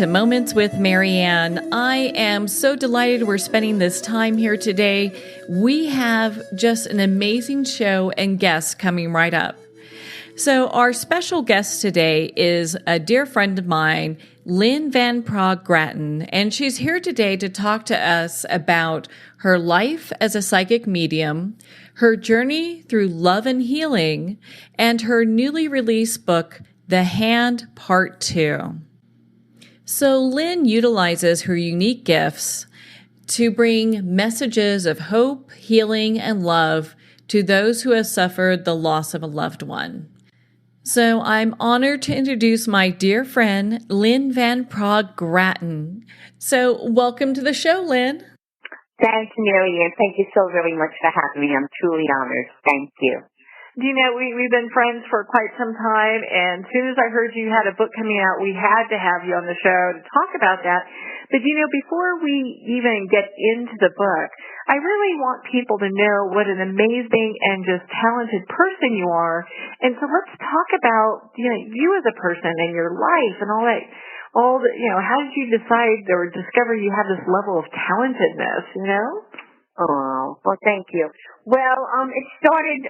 to Moments with Marianne. I am so delighted we're spending this time here today. We have just an amazing show and guests coming right up. So our special guest today is a dear friend of mine, Lynn Van Praagh-Gratton, and she's here today to talk to us about her life as a psychic medium, her journey through love and healing, and her newly released book, The Hand Part 2. So Lynn utilizes her unique gifts to bring messages of hope, healing, and love to those who have suffered the loss of a loved one. So I'm honored to introduce my dear friend, Lynn Van Praagh-Gratton. So welcome to the show, Lynn. Thanks, Marianne. Thank you so very much for having me. I'm truly honored. Thank you. You know, we've been friends for quite some time, and as soon as I heard you had a book coming out, we had to have you on the show to talk about that. But, you know, before we even get into the book, I really want people to know what an amazing and just talented person you are. And so let's talk about, you know, you as a person and your life and all that. How did you decide or discover you have this level of talentedness, you know? Oh, well, thank you. Well, it started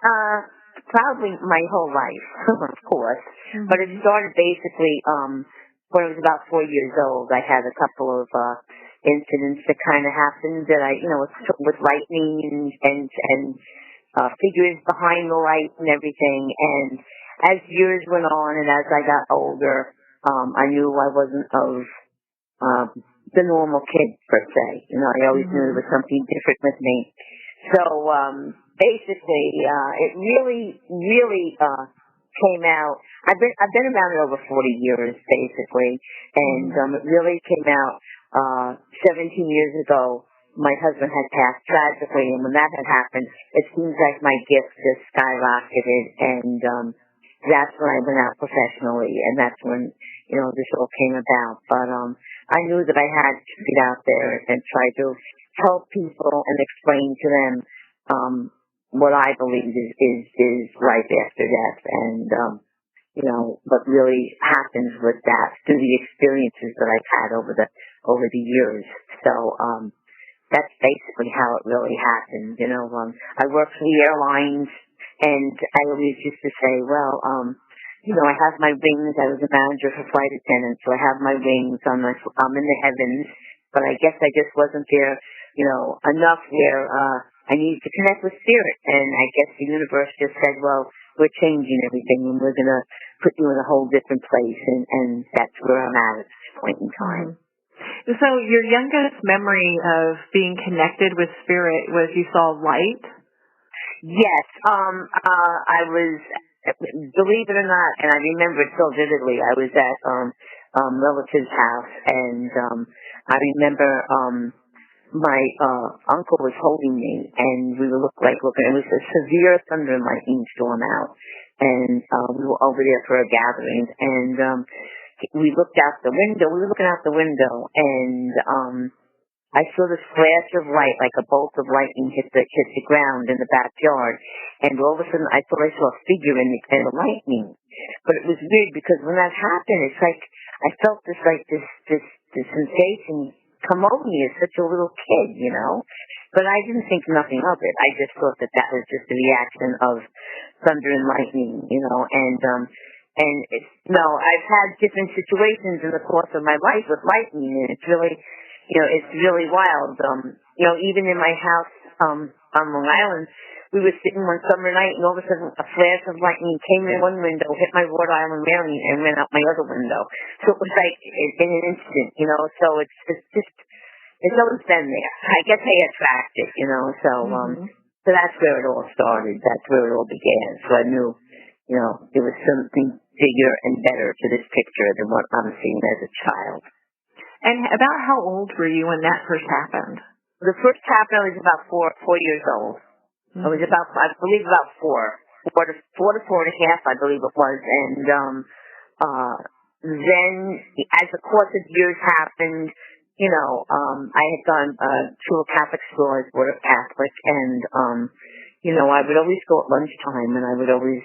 probably my whole life, of course, but it started basically when I was about 4 years old. I had a couple of incidents that kind of happened that with lightning and figures behind the light and everything. And as years went on and as I got older, I knew I wasn't of the normal kid per se. You know, I always knew there was something different with me. So basically, it really came out. I've been around it over 40 years, basically, and it really came out 17 years ago. My husband had passed tragically, and when that had happened, it seems like my gift just skyrocketed, and that's when I went out professionally, and that's when, you know, this all came about. But I knew that I had to get out there and try to help people and explain to them what I believe is life after death, and what really happens with that through the experiences that I've had over the years. So that's basically how it really happened. You know, I worked for the airlines, and I always used to say, well, I have my wings. I was a manager for flight attendants, so I have my wings. I'm in the heavens, but I guess I just wasn't there, enough where I needed to connect with spirit. And I guess the universe just said, well, we're changing everything, and we're going to put you in a whole different place, and that's where I'm at this point in time. So your youngest memory of being connected with spirit was you saw light? Yes. I was, believe it or not, and I remember it so vividly, I was at relative's house, and I remember my uncle was holding me, and we were looking. It was a severe thunder and lightning storm out, and we were over there for a gathering, and we looked out the window. We were looking out the window, and I saw this flash of light, like a bolt of lightning hit the ground in the backyard, and all of a sudden I thought I saw a figure in the lightning. But it was weird because when that happened, it's like I felt this sensation come over me as such a little kid, you know. But I didn't think nothing of it. I just thought that was just a reaction of thunder and lightning, you know. And it's I've had different situations in the course of my life with lightning, and it's really. It's really wild. Even in my house on Long Island, we were sitting one summer night, and all of a sudden a flash of lightning came in one window, hit my Rhode Island railing, and went out my other window. So it was like in an instant, So it's always been there. I guess I attract it, So so that's where it all started. That's where it all began. So I knew, there was something bigger and better to this picture than what I'm seeing as a child. And about how old were you when that first happened? The first happened, I was about four years old. I was about 4 to 4.5, I believe it was. And then, as the course of years happened, I had gone to a Catholic school. I was brought up Catholic, and I would always go at lunchtime, and I would always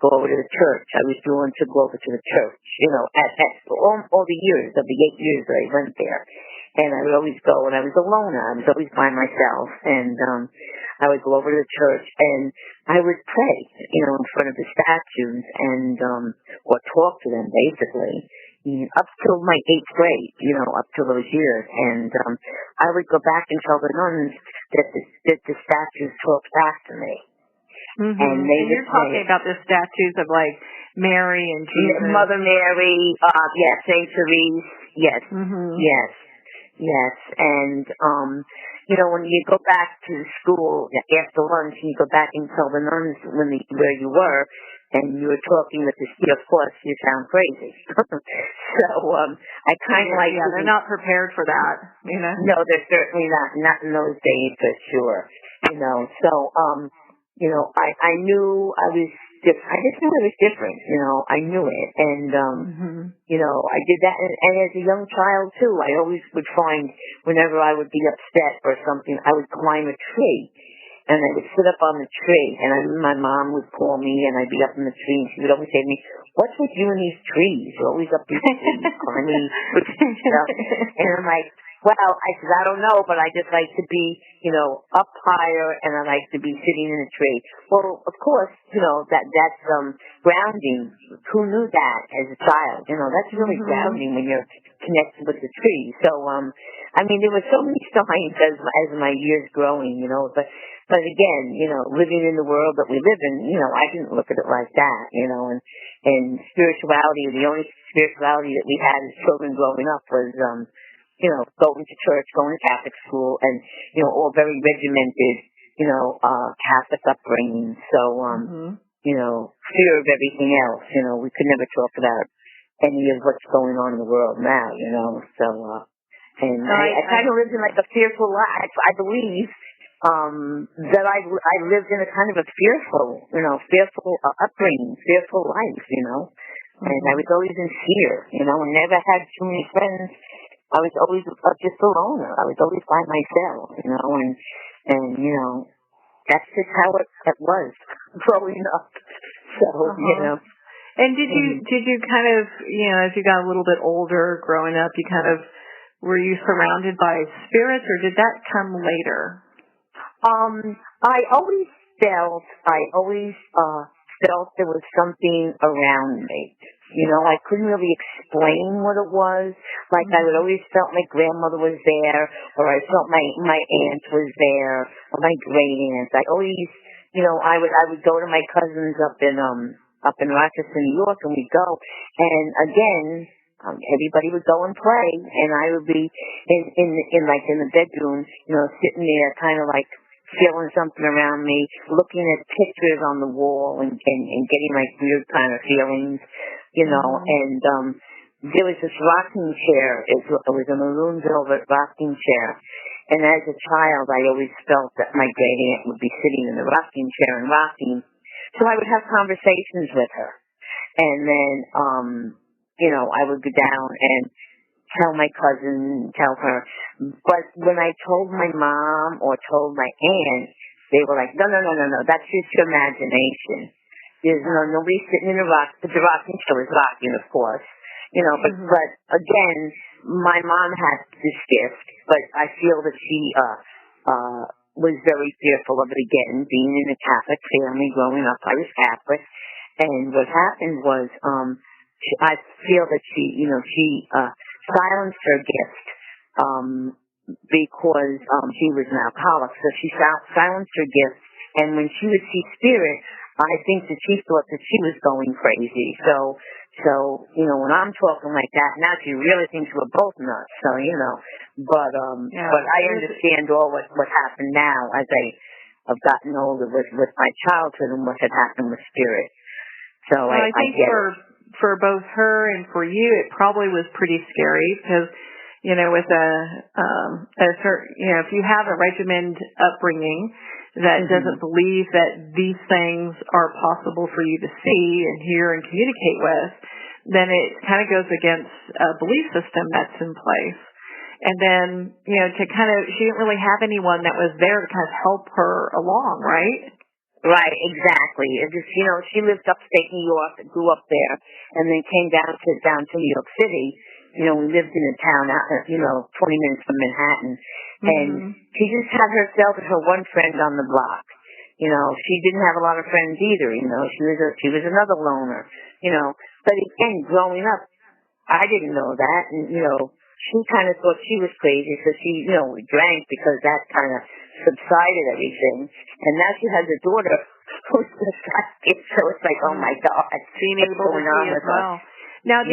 go over to the church. I was drawn to go over to the church, at all the years, of the 8 years that I went there. And I would always go, and I was alone. I was always by myself. And I would go over to the church, and I would pray, in front of the statues, and or talk to them, basically, up till my 8th grade, up till those years. And I would go back and tell the nuns that the statues talked back to me. Mm-hmm. And you're talking about the statues of, like, Mary and Jesus. Mother Mary, yes, Saint Therese, yes, mm-hmm. yes. And, when you go back to school after lunch, and you go back and tell the nuns where you were, and you were talking with of course, you sound crazy. So, I kind of like... Yeah, they're not prepared for that, No, they're certainly not in those days, for sure. So, I knew I was different. I just knew I was different, I knew it. And, mm-hmm. I did that. And as a young child, too, I always would find, whenever I would be upset or something, I would climb a tree. And I would sit up on the tree, and my mom would call me, and I'd be up in the tree, and she would always say to me, "What's with you and these trees? You're always up these trees, climbing." And I'm like, well, I said, I don't know, but I just like to be, up higher, and I like to be sitting in a tree. Well, of course, that's grounding. Who knew that as a child? That's really mm-hmm. grounding when you're connected with the tree. So, there were so many signs as my years growing, but again, living in the world that we live in, I didn't look at it like that, and spirituality, the only spirituality that we had as children growing up was, going to church, going to Catholic school, and, all very regimented, Catholic upbringing. So, mm-hmm. Fear of everything else, we could never talk about any of what's going on in the world now, so, and I kind of lived in like a fearful life, I believe, that I lived in a kind of a fearful upbringing, fearful life, mm-hmm. and I was always in fear, and never had too many friends. I was always just a loner. I was always by myself, and that's just how it was growing up. So, uh-huh. And did you kind of, as you got a little bit older, growing up, were you surrounded by spirits, or did that come later? I always felt there was something around me. I couldn't really explain what it was. Like, I would always felt my grandmother was there, or I felt my aunt was there, or my great aunt. I always, I would go to my cousins up in Rochester, New York, and we'd go. And again, everybody would go and play, and I would be in the bedroom, sitting there, kind of like feeling something around me, looking at pictures on the wall, and getting like weird kind of feelings, mm-hmm. and there was this rocking chair. It was a maroon velvet rocking chair, and as a child, I always felt that my great aunt would be sitting in the rocking chair and rocking, so I would have conversations with her, and then, I would go down and tell my cousin, tell her. But when I told my mom or told my aunt, they were like, no, that's just your imagination. There's nobody sitting in the rocking chair is rocking, of course. mm-hmm. but again, my mom had this gift, but I feel that she was very fearful of it again, being in a Catholic family, growing up. I was Catholic, and what happened was, I feel that she silenced her gift, because she was an alcoholic, so she silenced her gift, and when she would see spirit, I think that she thought that she was going crazy. So when I'm talking like that, now she really thinks we're both nuts. So but I understand all what happened now as I've gotten older with my childhood and what had happened with spirit. So I think get it. For both her and for you, it probably was pretty scary because, with a certain, if you have a regimented upbringing that mm-hmm. doesn't believe that these things are possible for you to see and hear and communicate with, then it kind of goes against a belief system that's in place. And then, she didn't really have anyone that was there to kind of help her along, right? Right, exactly. It just, she lived upstate New York, grew up there, and then came down to New York City. We lived in a town out, 20 minutes from Manhattan, and she just had herself and her one friend on the block. She didn't have a lot of friends either. She was another loner. But again, growing up, I didn't know that, and she kind of thought she was crazy, so she drank because that kind of subsided everything. And now she has a daughter who's distracted, so it's like, oh my God, being what's able to going on see with as well. us? Now,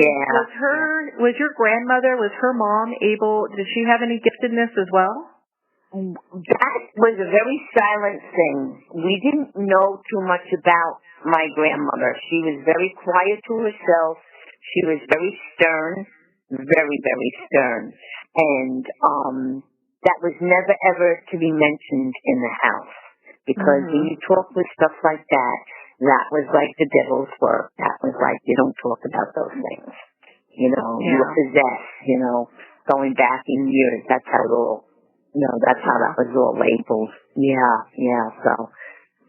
was your grandmother, was her mom did she have any giftedness as well? That was a very silent thing. We didn't know too much about my grandmother. She was very quiet to herself. She was very stern, very, very stern. And that was never, ever to be mentioned in the house. Because when you talk with stuff like that, that was like the devil's work. That was like, you don't talk about those things. You were possessed, going back in years. That's how it all, that's how that was all labeled. Yeah.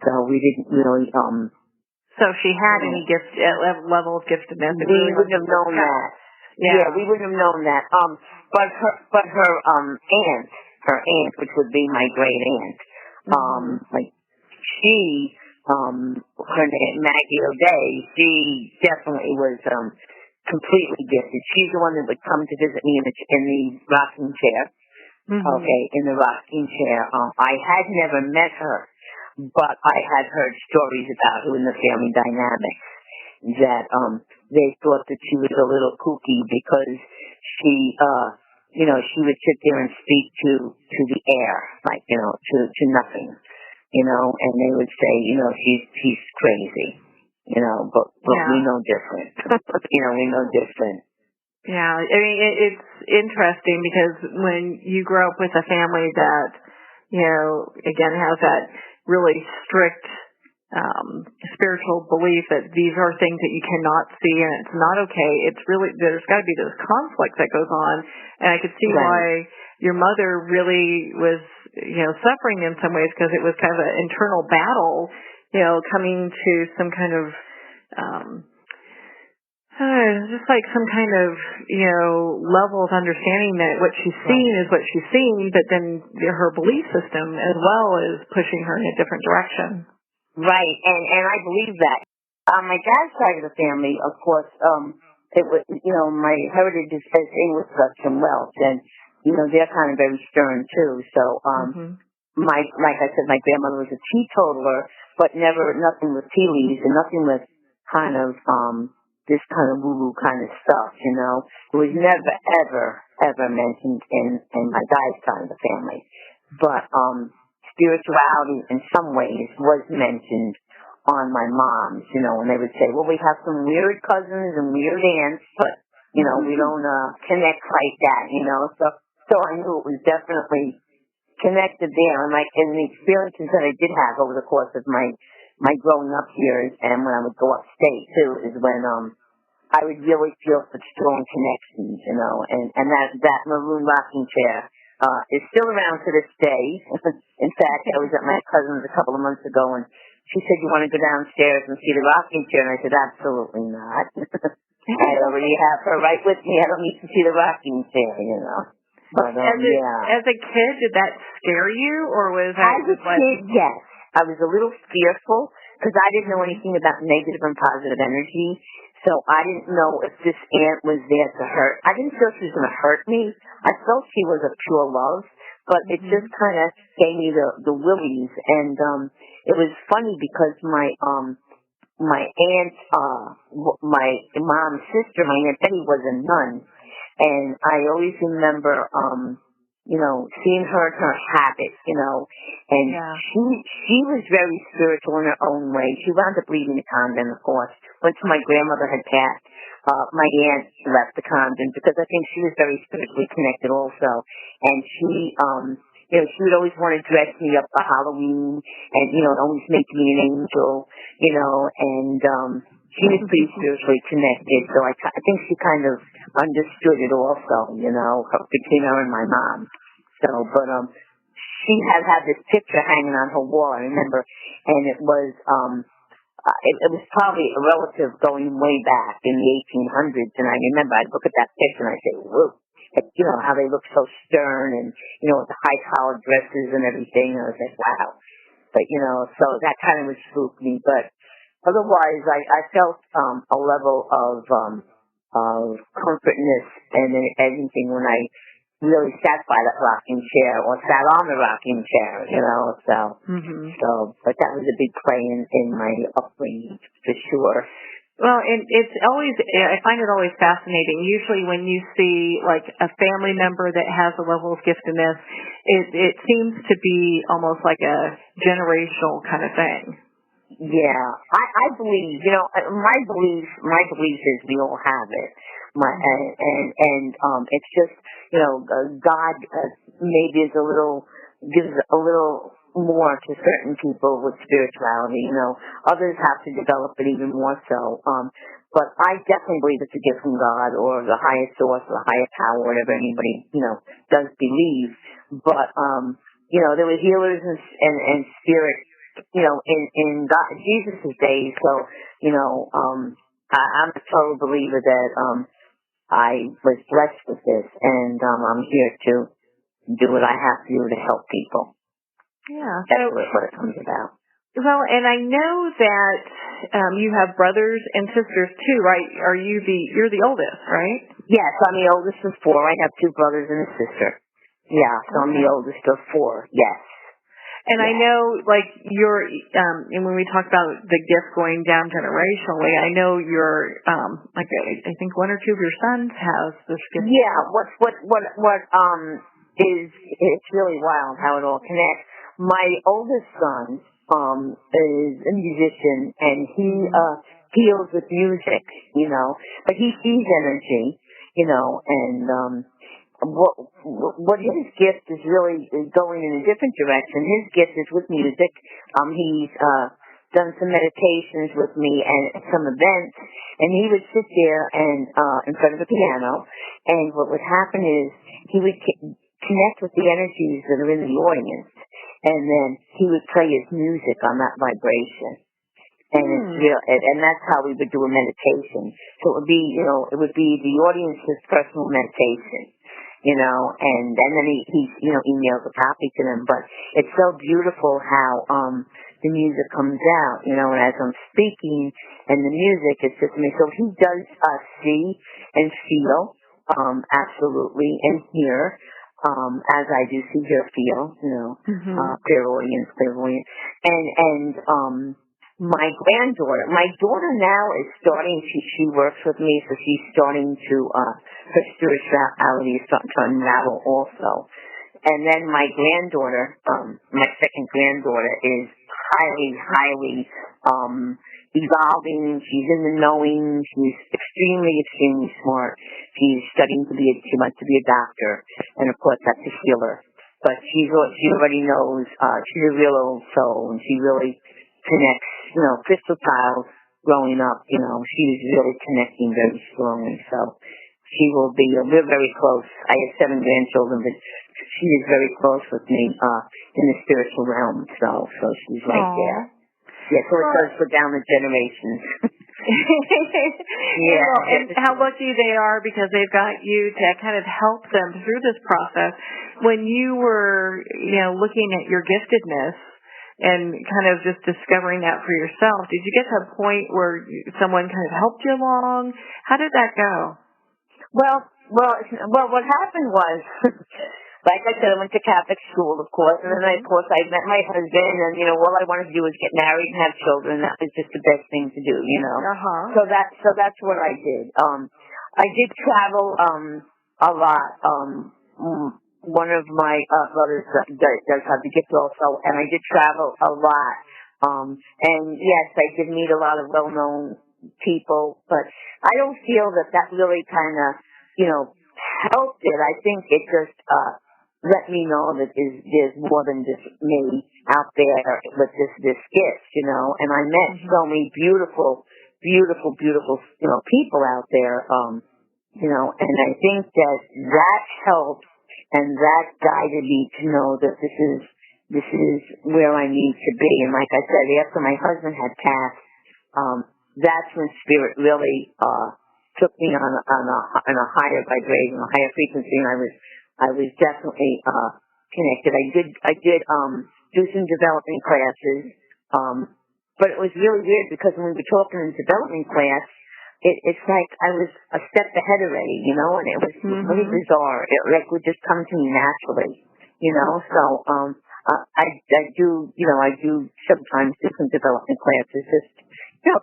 So we didn't really, So if she had any level of giftedness, we wouldn't have known that. Yeah, we wouldn't have known that. But her aunt, which would be my great aunt, her name, Maggie O'Day, she definitely was, completely gifted. She's the one that would come to visit me in the rocking chair. Okay, in the rocking chair. I had never met her, but I had heard stories about her in the family dynamics that, they thought that she was a little kooky because she, she would sit there and speak to the air, like, to nothing, and they would say, she's crazy, but we know different. We know different. Yeah, I mean, it's interesting because when you grow up with a family that, again, has that really strict spiritual belief that these are things that you cannot see and it's not okay, it's really, there's got to be this conflict that goes on. And I could see why your mother really was, suffering in some ways because it was kind of an internal battle, coming to some kind of, just like some kind of, level of understanding that what she's seeing is what she's seeing, but then her belief system as well is pushing her in a different direction. Right, and I believe that. On my dad's side of the family, of course, it was, my heritage is English, Dutch, and Welsh, and, they're kind of very stern too. So, like I said, my grandmother was a teetotaler, but nothing with tea leaves and nothing with kind of, this kind of woo-woo kind of stuff, It was never, ever mentioned in my dad's side of the family. But, spirituality in some ways was mentioned on my mom's, and they would say, well, we have some weird cousins and weird aunts, but, we don't connect like that, So I knew it was definitely connected there. And in the experiences that I did have over the course of my growing up years and when I would go upstate too is when I would really feel such strong connections, and that maroon rocking chair is still around to this day. In fact, I was at my cousin's a couple of months ago, and she said, you want to go downstairs and see the rocking chair? And I said, absolutely not. I already have her right with me. I don't need to see the rocking chair, But, as a kid, did that scare you, or was that... As a kid, yes. I was a little fearful, because I didn't know anything about negative and positive energy. So I didn't know if this aunt was there to hurt. I didn't feel she was going to hurt me. I felt she was a pure love, but it just kind of gave me the willies. And it was funny because my aunt, my mom's sister, my Aunt Betty, was a nun, and I always remember seeing her in her habit, and she was very spiritual in her own way. She wound up leaving the convent, of course. Once my grandmother had passed, my aunt left the convent because I think she was very spiritually connected also. And she, she would always want to dress me up for Halloween and, always make me an angel, and she was pretty spiritually connected. So I think she kind of understood it also, between her and my mom. So, but she had this picture hanging on her wall, I remember, and it was it was probably a relative going way back in the 1800s, and I remember I'd look at that picture and I'd say, whoa, you know, how they look so stern and, you know, with the high-collared dresses and everything, and I was like, wow. But, you know, so that kind of would spook me, but otherwise I felt a level of comfortness and everything when I really sat by that rocking chair or sat on the rocking chair, you know, but that was a big play in my upbringing for sure. Well, and it's always, I find it always fascinating. Usually when you see like a family member that has a level of giftedness, it seems to be almost like a generational kind of thing. Yeah, I believe, you know, my belief is we all have it. And it's just, you know, God maybe gives a little more to certain people with spirituality, you know. Others have to develop it even more so. But I definitely believe it's a gift from God or the highest source or the highest power, whatever anybody, you know, does believe. But, you know, there were healers and spirit, you know, in God, Jesus' days. So, you know, I'm a total believer that, I was blessed with this, and I'm here to do what I have to do to help people. Yeah, that's what it comes about. Well, and I know that you have brothers and sisters too, right? You're the oldest, right? Yes, I'm the oldest of four. I have two brothers and a sister. Yeah, so I'm the oldest of four. Yes. And I know, like, and when we talk about the gift going down generationally, I know like, I think one or two of your sons has this gift. Yeah, it's really wild how it all connects. My oldest son, is a musician, and he, heals with music, you know, but he sees energy, you know, and, what his gift is really going in a different direction. His gift is with music. He's done some meditations with me and some events, and he would sit there and in front of the piano, and what would happen is he would connect with the energies that are in the audience, and then he would play his music on that vibration. And it's real, and that's how we would do a meditation. So it would be, you know, the audience's personal meditation, you know, and then he you know, emails a copy to them. But it's so beautiful how the music comes out, you know, and as I'm speaking and the music is just me. So he does see and feel, absolutely, and hear, as I do see, hear, feel, you know, clairvoyance, and my daughter now is starting, she works with me, so she's starting to, her spirituality is starting to unravel also. And then my granddaughter, my second granddaughter is highly, evolving. She's in the knowing. She's extremely smart. She wants to be a doctor, and of course that's a healer. But she already knows, she's a real old soul, and she really connects, you know, crystal tiles growing up, you know, she's really connecting very strongly. So she will be, we're very close. I have 7 grandchildren, but she is very close with me in the spiritual realm. So she's right there. Yeah, so it does go down the generations. Yeah. Well, and how lucky they are because they've got you to kind of help them through this process. When you were, you know, looking at your giftedness, and kind of just discovering that for yourself, did you get to a point where someone kind of helped you along? How did that go? Well, what happened was, like I said, I went to Catholic school, of course, and then I met my husband, and, you know, all I wanted to do was get married and have children. That was just the best thing to do, you know. So that's what I did. I did travel, a lot, one of my brothers does have the gift also, and I did travel a lot. And yes, I did meet a lot of well-known people, but I don't feel that really kind of, you know, helped it. I think it just let me know that there's more than just me out there with this gift, you know. And I met so many beautiful, you know, people out there, you know, and I think that helped. And that guided me to know that this is this is where I need to be. And like I said, after my husband had passed, that's when spirit really took me on a higher vibration, a higher frequency, and I was definitely connected. I did do some development classes, but it was really weird because when we were talking in development class, it's like I was a step ahead already, you know, and it was really bizarre. It like would just come to me naturally, you know. So I do sometimes do some development classes, just it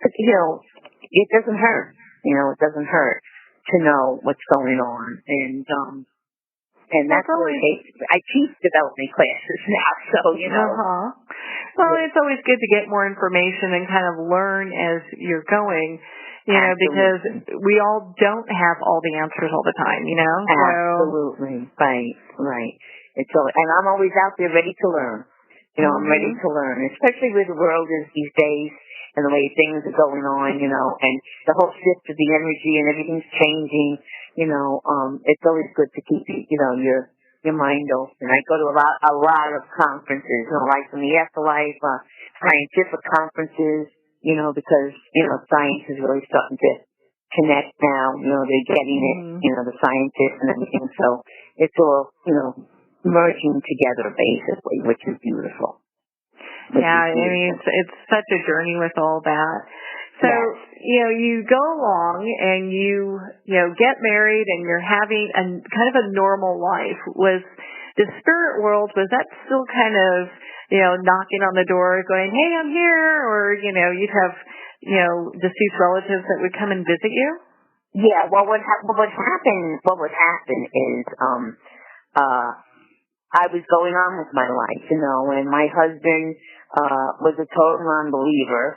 doesn't hurt, it doesn't hurt to know what's going on, and that's really I teach development classes now, so Well, it's always good to get more information and kind of learn as you're going. Because we all don't have all the answers all the time, Absolutely. Right. And I'm always out there ready to learn. I'm ready to learn, especially where the world is these days and the way things are going on, and the whole shift of the energy and everything's changing, it's always good to keep, your mind open. I go to a lot of conferences, like from the afterlife, scientific conferences, because, science is really starting to connect now. They're getting it, the scientists and everything. So it's all, merging together, basically, which is beautiful. I mean, it's such a journey with all that. So, you go along and you get married and you're having kind of a normal life. Was the spirit world, was that still kind of, knocking on the door going, hey, I'm here, or, you'd have, deceased relatives that would come and visit you? Yeah, well, what would happen is, I was going on with my life, and my husband, was a total non-believer,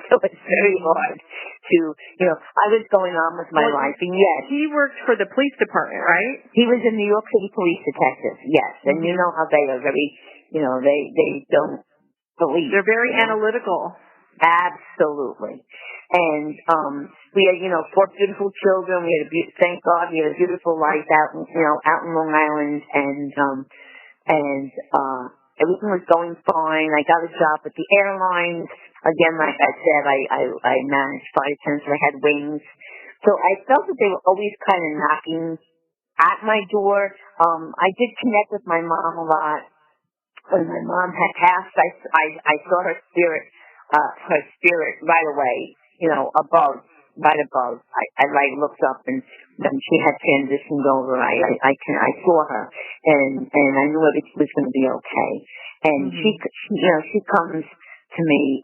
so it's very hard to, I was going on with my life, and yes. He worked for the police department, right? He was a New York City police detective, yes, and you know how they are very, they don't believe. They're very analytical. Absolutely. And we had, 4 beautiful children. We had thank God, we had a beautiful life out in Long Island, and everything was going fine. I got a job at the airlines. Again, like I said, I managed flight attendants. I had wings. So I felt that they were always kind of knocking at my door. I did connect with my mom a lot. When my mom had passed, I saw her spirit right away, right above. I looked up, and when she had transitioned over, I saw her, and I knew everything was going to be okay. And she comes to me,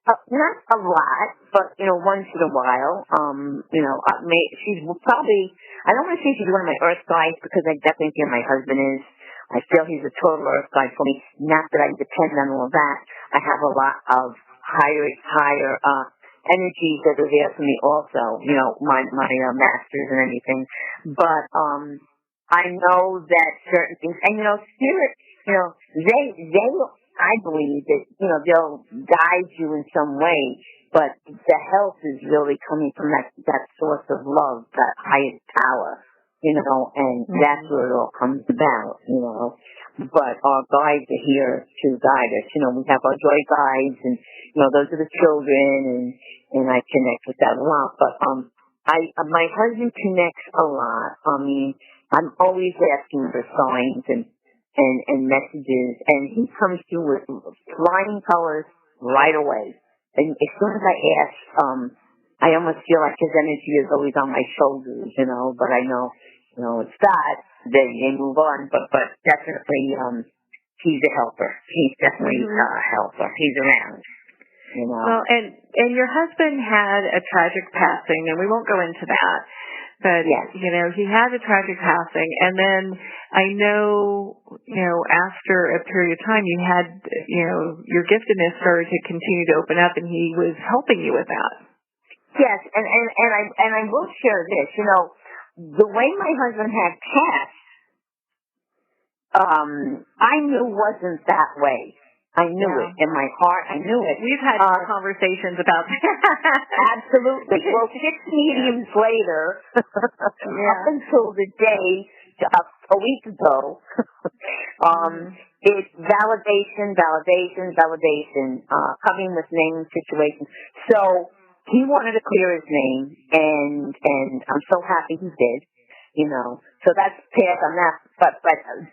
not a lot, but once in a while. She's probably, I don't want to say she's one of my earth guides, because I definitely think my husband is. I feel he's a total earth guide for me. Not that I depend on all that. I have a lot of higher energies that are there for me also, my masters and everything. But I know that certain things, and spirit, they I believe that they'll guide you in some way, but the help is really coming from that source of love, that highest power, and that's where it all comes about, But our guides are here to guide us. We have our joy guides, and those are the children, and I connect with that a lot. But my husband connects a lot. I mean, I'm always asking for signs and messages, and he comes through with flying colors right away. And as soon as I ask, I almost feel like his energy is always on my shoulders, But I know, it's God. They move on, but definitely, he's a helper. He's definitely a helper. He's around, Well, and your husband had a tragic passing, and we won't go into that, but, yes. He had a tragic passing, and then I know, after a period of time, you had, your giftedness started to continue to open up, and he was helping you with that. Yes, and I will share this, the way my husband had passed, I knew wasn't that way. I knew it in my heart. I knew it. We've had conversations about that. Absolutely. Well, 6 mediums later, up until the day, a week ago, It's validation, coming with name situations. So he wanted to clear his name, and I'm so happy he did. So that's pass on that. But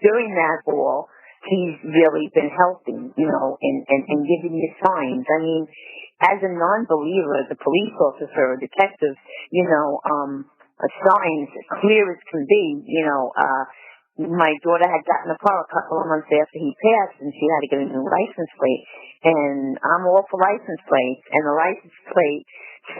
during that all, he's really been helping, and giving you signs. I mean, as a non-believer, the police officer or detective, signs clear as can be. My daughter had gotten a car a couple of months after he passed, and she had to get a new license plate. And I'm all for license plates, and the license plate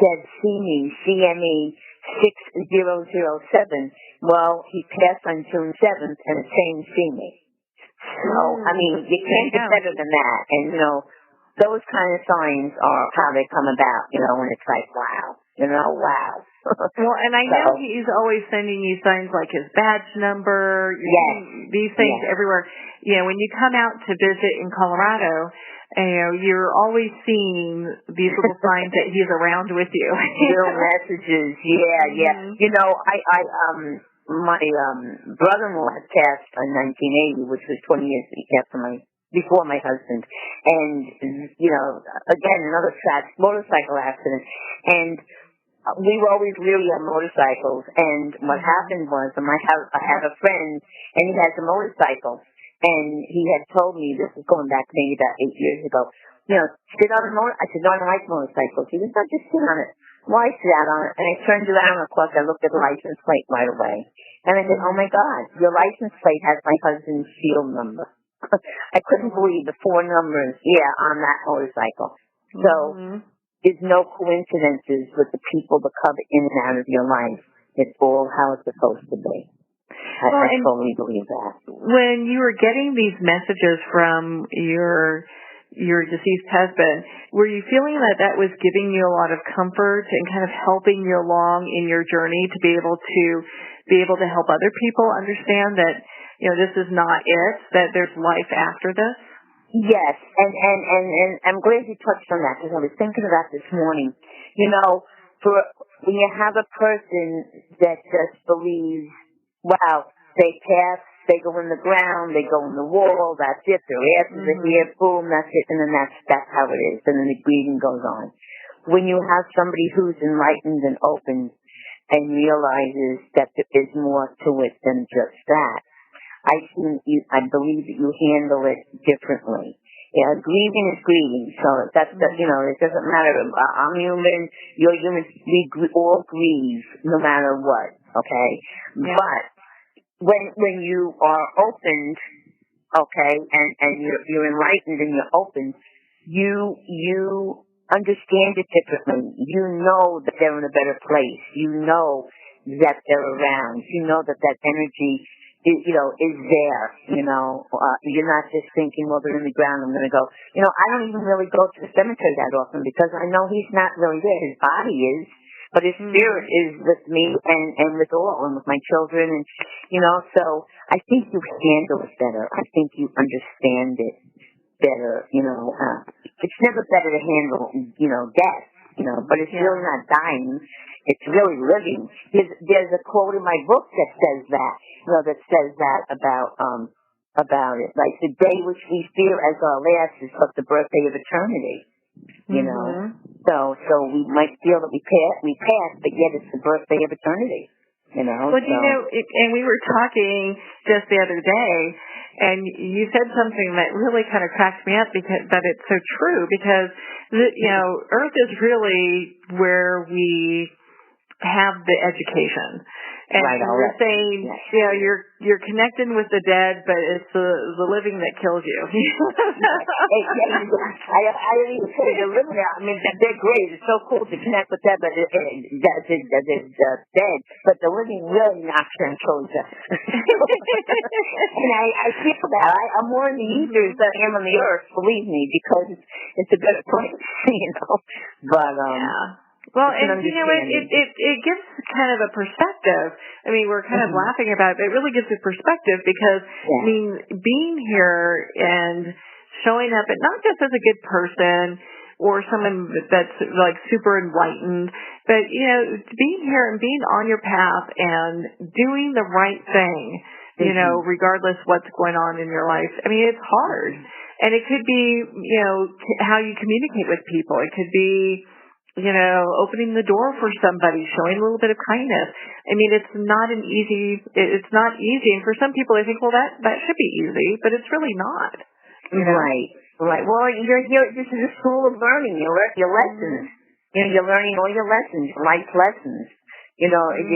said CME 6007. Well, he passed on June 7th, and it's saying CME. So, I mean, you can't get better than that. And, those kind of signs are how they come about, and it's like, wow. Wow. Well, and I know he's always sending you signs like his badge number, these things everywhere. When you come out to visit in Colorado, you're always seeing these little signs that he's around with you. Little messages, yeah. My brother-in-law had passed in 1980, which was 20 years before my husband. And, again, another sad motorcycle accident. And we were always really on motorcycles. And what happened was, I have a friend, and he has a motorcycle. And he had told me, this is going back maybe about 8 years ago, sit on a motorcycle. I said, no, I don't like motorcycles. He said, no, just sit on it. Well, I sat on it, and I turned around, and of course, I looked at the license plate right away. And I said, oh, my God, your license plate has my husband's seal number. I couldn't believe the 4 numbers, on that motorcycle. So, there's no coincidences with the people that come in and out of your life. It's all how it's supposed to be. I totally believe that. When you were getting these messages from your deceased husband, were you feeling that was giving you a lot of comfort and kind of helping you along in your journey to be able to help other people understand that, this is not it, that there's life after this? Yes, and I'm glad you touched on that, because I was thinking of that this morning. When you have a person that just believes, wow, they pass, they go in the ground, they go in the wall, that's it, their asses are here, boom, that's it, and then that's how it is, and then the grieving goes on. When you have somebody who's enlightened and open and realizes that there is more to it than just that, I believe that you handle it differently. Grieving is grieving, so it doesn't matter. I'm human, you're human, we all grieve no matter what, okay? Yeah. But when you are opened, okay, and you're enlightened and you're open, you understand it differently. You know that they're in a better place. You know that they're around. You know that energy is there, you're not just thinking, well, they're in the ground, I'm going to go. I don't even really go to the cemetery that often because I know he's not really there. His body is, but his spirit is with me and with all, and with my children, and, so I think you handle it better. I think you understand it better, it's never better to handle, death, but it's really not dying. It's really living. There's a quote in my book that says that, about it. Like, the day which we fear as our last is but the birthday of eternity. So we might feel that we pass, but yet it's the birthday of eternity. Well, and we were talking just the other day, and you said something that really kind of cracked me up but it's so true because Earth is really where we have the education. And you're saying, you're connecting with the dead, but it's the living that kills you. I don't even say the living. I mean, they're great. It's so cool to connect with them, but it's dead. But the living really knocks you and kills you. And I feel that. I'm more in the ethers than I am on the earth, believe me, because it's a better place, But, well, and it gives kind of a perspective. I mean, we're kind of laughing about it, but it really gives a perspective because, I mean, being here and showing up, and not just as a good person or someone that's like super enlightened, but, being here and being on your path and doing the right thing, you know, regardless what's going on in your life. I mean, it's hard. And it could be, you know, how you communicate with people. It could be, you know, opening the door for somebody, showing a little bit of kindness. I mean, it's not easy. And for some people, they think, well, that should be easy, but it's really not. You know? Right. Well, this is a school of learning. You learn your lessons. You know, you're learning all your lessons, life lessons. You know, and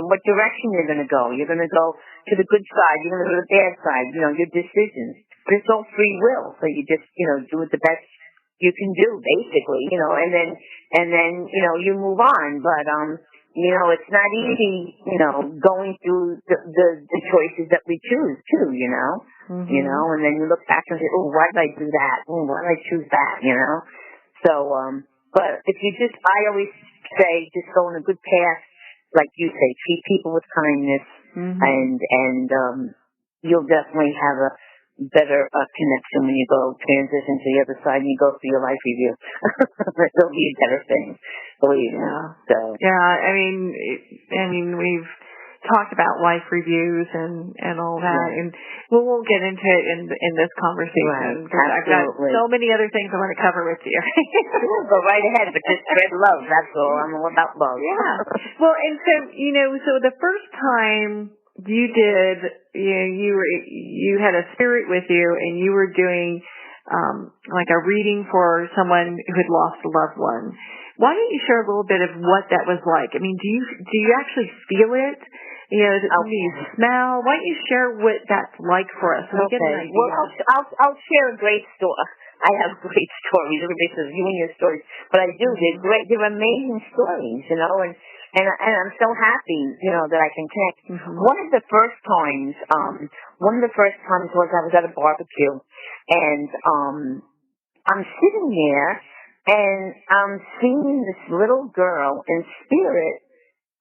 what direction you're going to go. You're going to go to the good side. You're going to go to the bad side. You know, your decisions. But it's all free will. So you just, you know, do it the best you can do, basically. You know, and then you know, you move on. But you know, it's not easy. You know, going through the choices that we choose too. You know, you know, and then you look back and say, oh, why did I do that? Oh, why did I choose that? You know, so but if you just, I always say, just go on a good path, like you say, treat people with kindness, and you'll definitely have a better connection when you go transition to the other side and you go through your life review. It'll be a better thing, believe me. So yeah, I mean, we've talked about life reviews and all that, and we won't get into it in this conversation because I've got so many other things I want to cover with you. Sure, go right ahead, but just spread love. That's all. I'm all about love. Yeah. Well, and so you know, so the first time you did, you had a spirit with you, and you were doing like a reading for someone who had lost a loved one. Why don't you share a little bit of what that was like? I mean, do you actually feel it? You know, is it something you smell? Why don't you share what that's like for us? So we get an idea. Well, I'll share a great story. I have great stories. Everybody says you and your stories, but I do. They're great. They're amazing stories, you know, and I'm so happy, you know, that I can connect. One of the first times was I was at a barbecue, and I'm sitting there, and I'm seeing this little girl in spirit,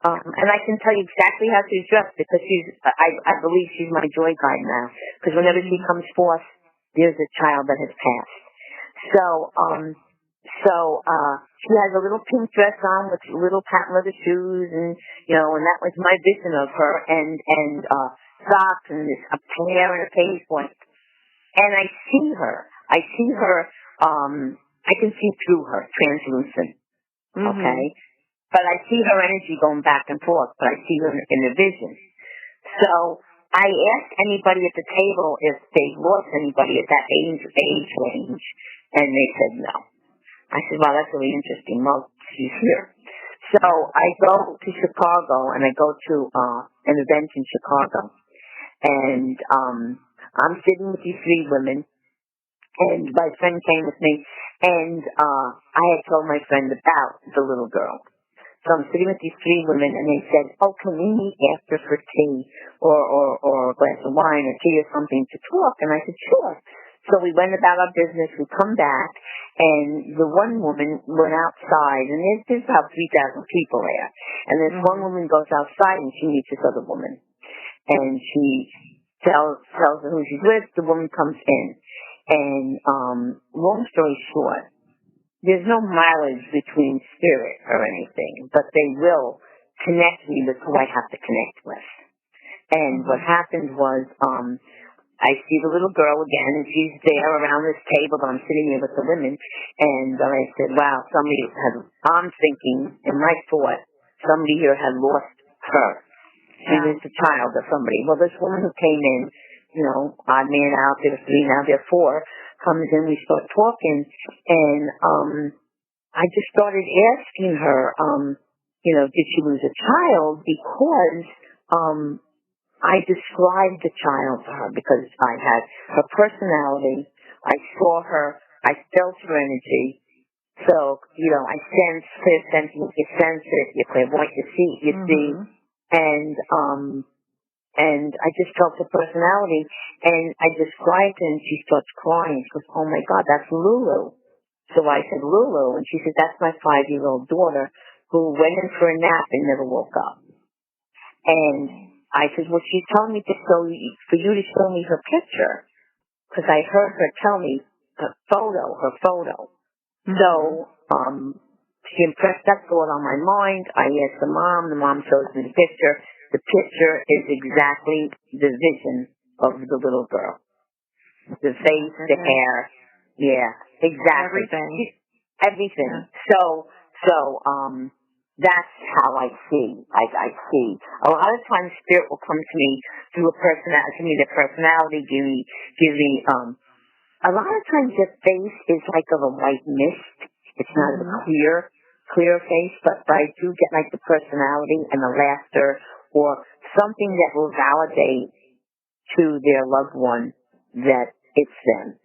and I can tell you exactly how she's dressed because I believe she's my joy guide now. Because whenever she comes forth, there's a child that has passed. So she has a little pink dress on with little patent leather shoes, and you know, and that was my vision of her, and socks and a hair and a pasteboard. And I see her. I can see through her, translucent. Okay. But I see her energy going back and forth, but I see her in a vision. So I asked anybody at the table if they lost anybody at that age range, and they said no. I said, wow, that's really interesting. Well, she's here. So I go to Chicago, and I go to an event in Chicago, and I'm sitting with these three women, and my friend came with me, and I had told my friend about the little girl. So I'm sitting with these three women, and they said, oh, can we meet after for tea or a glass of wine or tea or something to talk? And I said, sure. So we went about our business. We come back, and the one woman went outside, and there's about 3,000 people there. And this one woman goes outside, and she meets this other woman. And she tells her who she's with. The woman comes in. And long story short, there's no mileage between spirit or anything, but they will connect me with who I have to connect with. And what happened was, I see the little girl again, and she's there around this table, but I'm sitting here with the women, and I said, wow, I'm thinking, in my thought, somebody here had lost her. She was a child of somebody. Well, this woman who came in, you know, odd man out, there were three, now there are four, comes in, we start talking, and I just started asking her, you know, did she lose a child? Because I described the child to her because I had her personality, I saw her, I felt her energy. So, you know, I sense, clear sensing, you sense it, you're clairvoyant, you see, and I just felt her personality, and I described her, and she starts crying. She goes, oh my God, that's Lulu. So I said, Lulu, and she said, that's my 5-year-old daughter who went in for a nap and never woke up. And I said, well, she told me for you to show me her picture, because I heard her tell me her photo. So, she impressed that thought on my mind. I asked the mom shows me the picture. the picture is exactly the vision of the little girl. The face, the hair, yeah, exactly. Everything. Yeah. So, that's how I see. I see. A lot of times spirit will come to me through give me their personality, give me, a lot of times your face is like of a white mist. It's not a clear face, but I do get like the personality and the laughter or something that will validate to their loved one that it's them.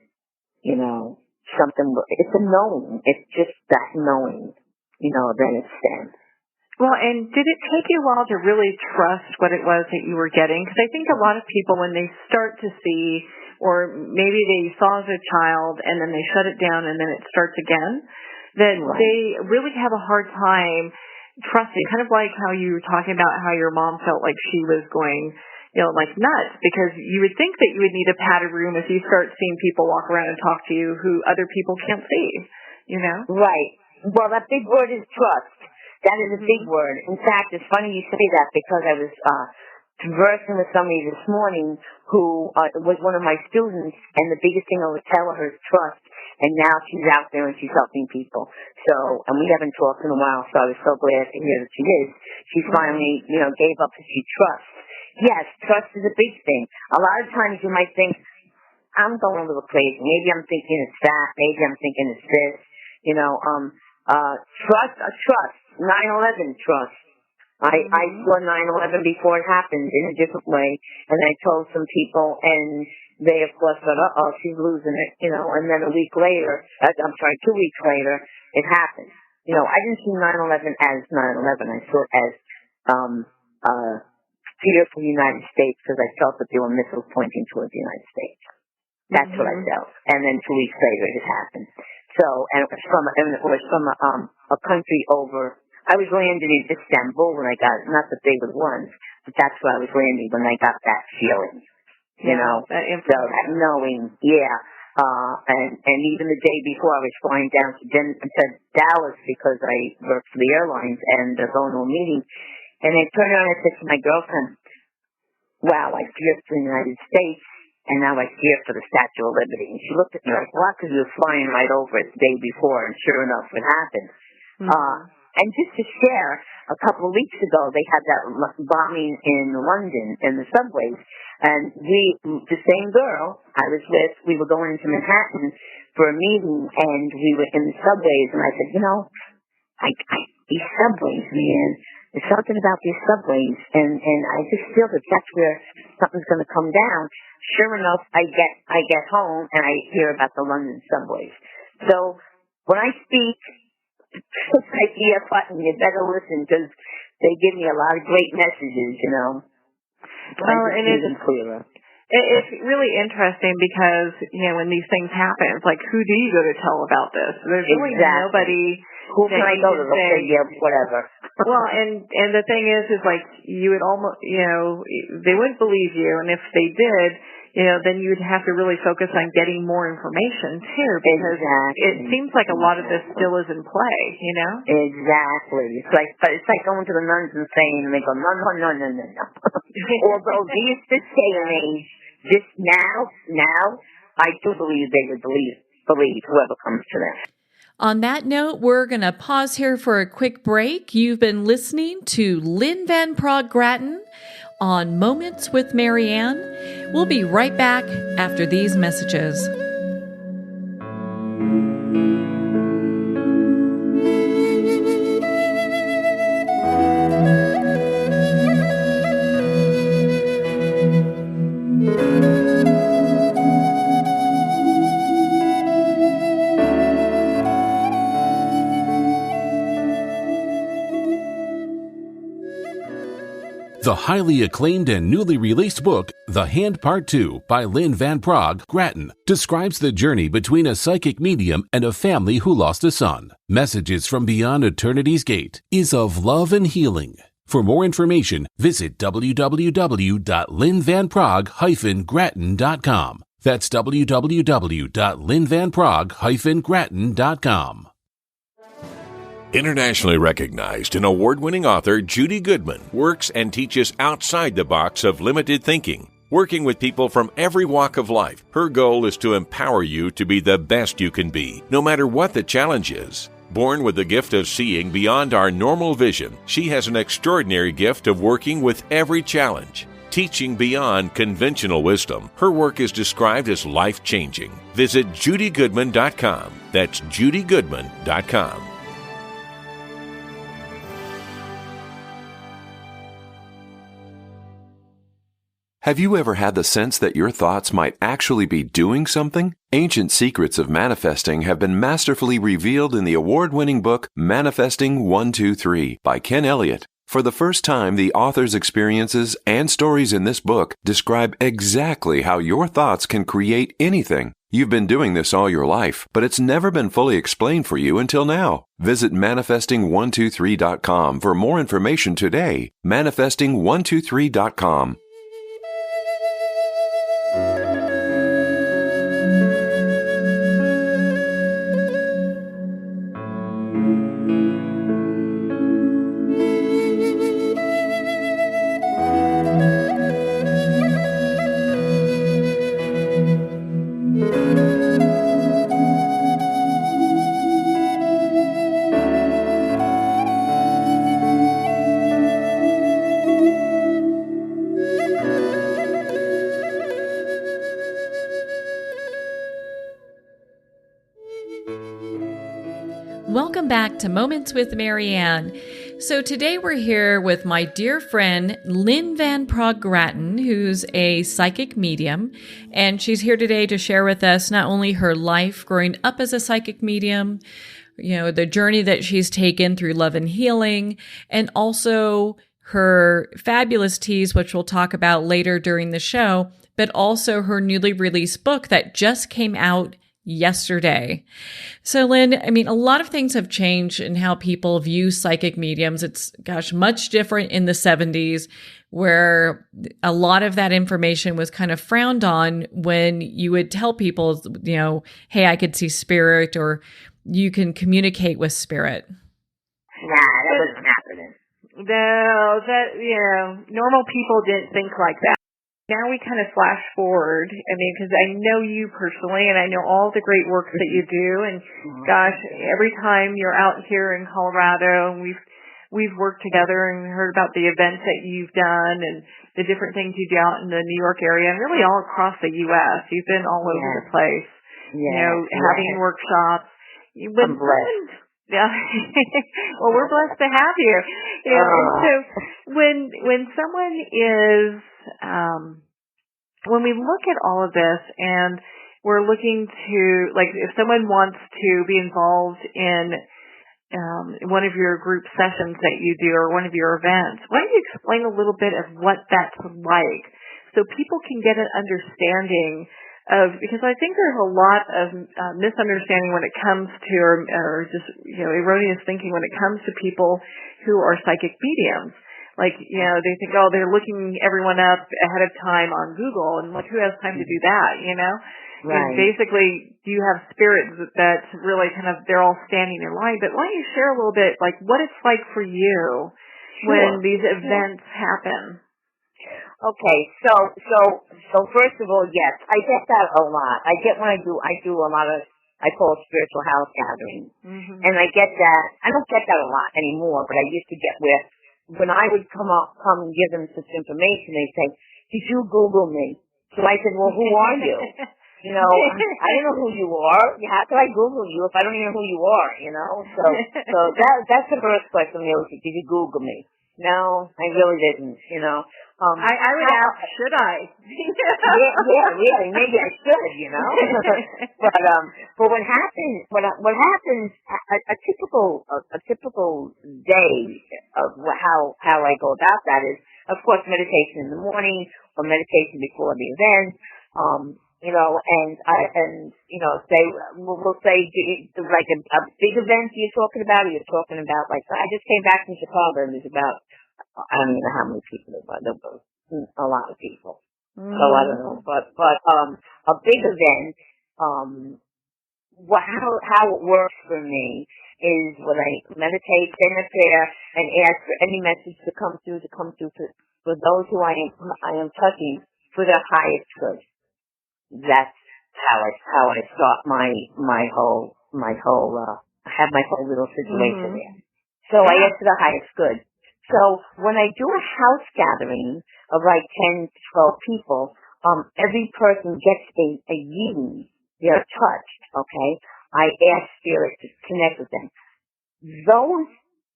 You know, it's a knowing. It's just that knowing, that it's them. Well, and did it take you a while to really trust what it was that you were getting? Because I think a lot of people, when they start to see, or maybe they saw as a child and then they shut it down and then it starts again, that they really have a hard time trusting, kind of like how you were talking about how your mom felt like she was going, like nuts, because you would think that you would need a padded room if you start seeing people walk around and talk to you who other people can't see, Right. Well, that big word is trust. That is a big word. In fact, it's funny you say that because I was conversing with somebody this morning who was one of my students, and the biggest thing I would tell her is trust. And now she's out there and she's helping people. So, and we haven't talked in a while, so I was so glad to hear that she is. She finally, gave up to see trust. Yes, trust is a big thing. A lot of times you might think, I'm going a little crazy. Maybe I'm thinking it's that. Maybe I'm thinking it's this. Trust. 9/11 trust. I saw 9/11 before it happened in a different way, and I told some people, and they of course thought, she's losing it, and then 2 weeks later, it happened. I didn't see 9/11 as 9/11. I saw it as fear for the United States, because I felt that there were missiles pointing towards the United States. That's what I felt. And then 2 weeks later it happened. So, and it was from a country over. I was landing in Istanbul when I got it. Not that they were the ones, but that's where I was landing when I got that feeling. So that knowing, and even the day before I was flying down to Dallas because I worked for the airlines and going to a meeting, and I turned around and I said to my girlfriend, wow, I fear for the United States, and now I fear for the Statue of Liberty. And she looked at me like, what? Because we were flying right over it the day before, and sure enough, it happened. And just to share, a couple of weeks ago, they had that bombing in London in the subways, and the same girl I was with, we were going into Manhattan for a meeting, and we were in the subways, and I said, these subways, man, there's something about these subways, and I just feel that that's where something's going to come down. Sure enough, I get home, and I hear about the London subways. So when I speak, it's like the button, you better listen, because they give me a lot of great messages, Well, and it's really interesting because, when these things happen, it's like, who do you go to tell about this? There's really nobody. Who can I go to? Say, yeah, whatever. Well, and the thing is like, you would almost, they wouldn't believe you, and if they did, then you would have to really focus on getting more information too, because it seems like a lot of this still is in play, Exactly. It's like going to the nuns and saying, and they go, no. Although this day and age, just now, I do believe they would believe whoever comes to them. On that note, we're going to pause here for a quick break. You've been listening to Lynn Van Praagh-Gratton on Moments with Marianne. We'll be right back after these messages. The highly acclaimed and newly released book, The Hand Part 2 by Lynn Van Praagh-Gratton, describes the journey between a psychic medium and a family who lost a son. Messages from Beyond Eternity's Gate is of love and healing. For more information, visit www.lynnvanpraagh-gratton.com. That's www.lynnvanpraagh-gratton.com. Internationally recognized and award-winning author Judy Goodman works and teaches outside the box of limited thinking. Working with people from every walk of life, her goal is to empower you to be the best you can be, no matter what the challenge is. Born with the gift of seeing beyond our normal vision, she has an extraordinary gift of working with every challenge. Teaching beyond conventional wisdom, her work is described as life-changing. Visit judygoodman.com. That's judygoodman.com. Have you ever had the sense that your thoughts might actually be doing something? Ancient secrets of manifesting have been masterfully revealed in the award-winning book Manifesting 123 by Ken Elliott. For the first time, the author's experiences and stories in this book describe exactly how your thoughts can create anything. You've been doing this all your life, but it's never been fully explained for you until now. Visit manifesting123.com for more information today. Manifesting123.com. Welcome back to Moments with Marianne. So today we're here with my dear friend, Lynn Van Praagh-Gratton, who's a psychic medium. And she's here today to share with us not only her life growing up as a psychic medium, the journey that she's taken through love and healing, and also her fabulous teas, which we'll talk about later during the show, but also her newly released book that just came out yesterday. So Lynn, a lot of things have changed in how people view psychic mediums. It's, much different in the 70s, where a lot of that information was kind of frowned on when you would tell people, hey, I could see spirit, or you can communicate with spirit. Nah, that wasn't happening. No, normal people didn't think like that. Now we kind of flash forward, because I know you personally, and I know all the great work that you do, and gosh, every time you're out here in Colorado, and we've worked together and heard about the events that you've done, and the different things you do out in the New York area, and really all across the U.S. You've been all over the place, having workshops. I'm blessed. Yeah. Well, we're blessed to have you. And so when someone is, when we look at all of this and we're looking to, if someone wants to be involved in one of your group sessions that you do or one of your events, why don't you explain a little bit of what that's like so people can get an understanding of, because I think there's a lot of misunderstanding when it comes to, or just, erroneous thinking when it comes to people who are psychic mediums. They think, they're looking everyone up ahead of time on Google, and who has time to do that, Right. And basically, you have spirits that's really kind of, they're all standing in line. But why don't you share a little bit, what it's like for you when these events happen? Okay, so first of all, yes, I get that a lot. I get when I do a lot of, I call it spiritual house gatherings. Mm-hmm. And I get that. I don't get that a lot anymore, but I used to get where, when I would come and give them such information, they'd say, did you Google me? So I said, well, who are you? I don't know who you are. How could I Google you if I don't even know who you are, So that's the first question. They would say, did you Google me? No, I really didn't, I would ask, should I? yeah, maybe I should, But what happens, a typical day of how I go about that is, of course, meditation in the morning or meditation before the event, we'll say, like a big event you're talking about, or you're talking about, I just came back from Chicago, and there's about, I don't even know how many people there were. There were a lot of people. So I don't know. But a big event, how it works for me is when I meditate, say my prayer, and ask for any message to come through for those who I am touching for their highest good. That's how I start my whole I have my whole little situation there. So I ask for the highest good. So when I do a house gathering of like 10 to 12 people, every person gets a yin. They're touched, okay? I ask Spirit to connect with them. Those,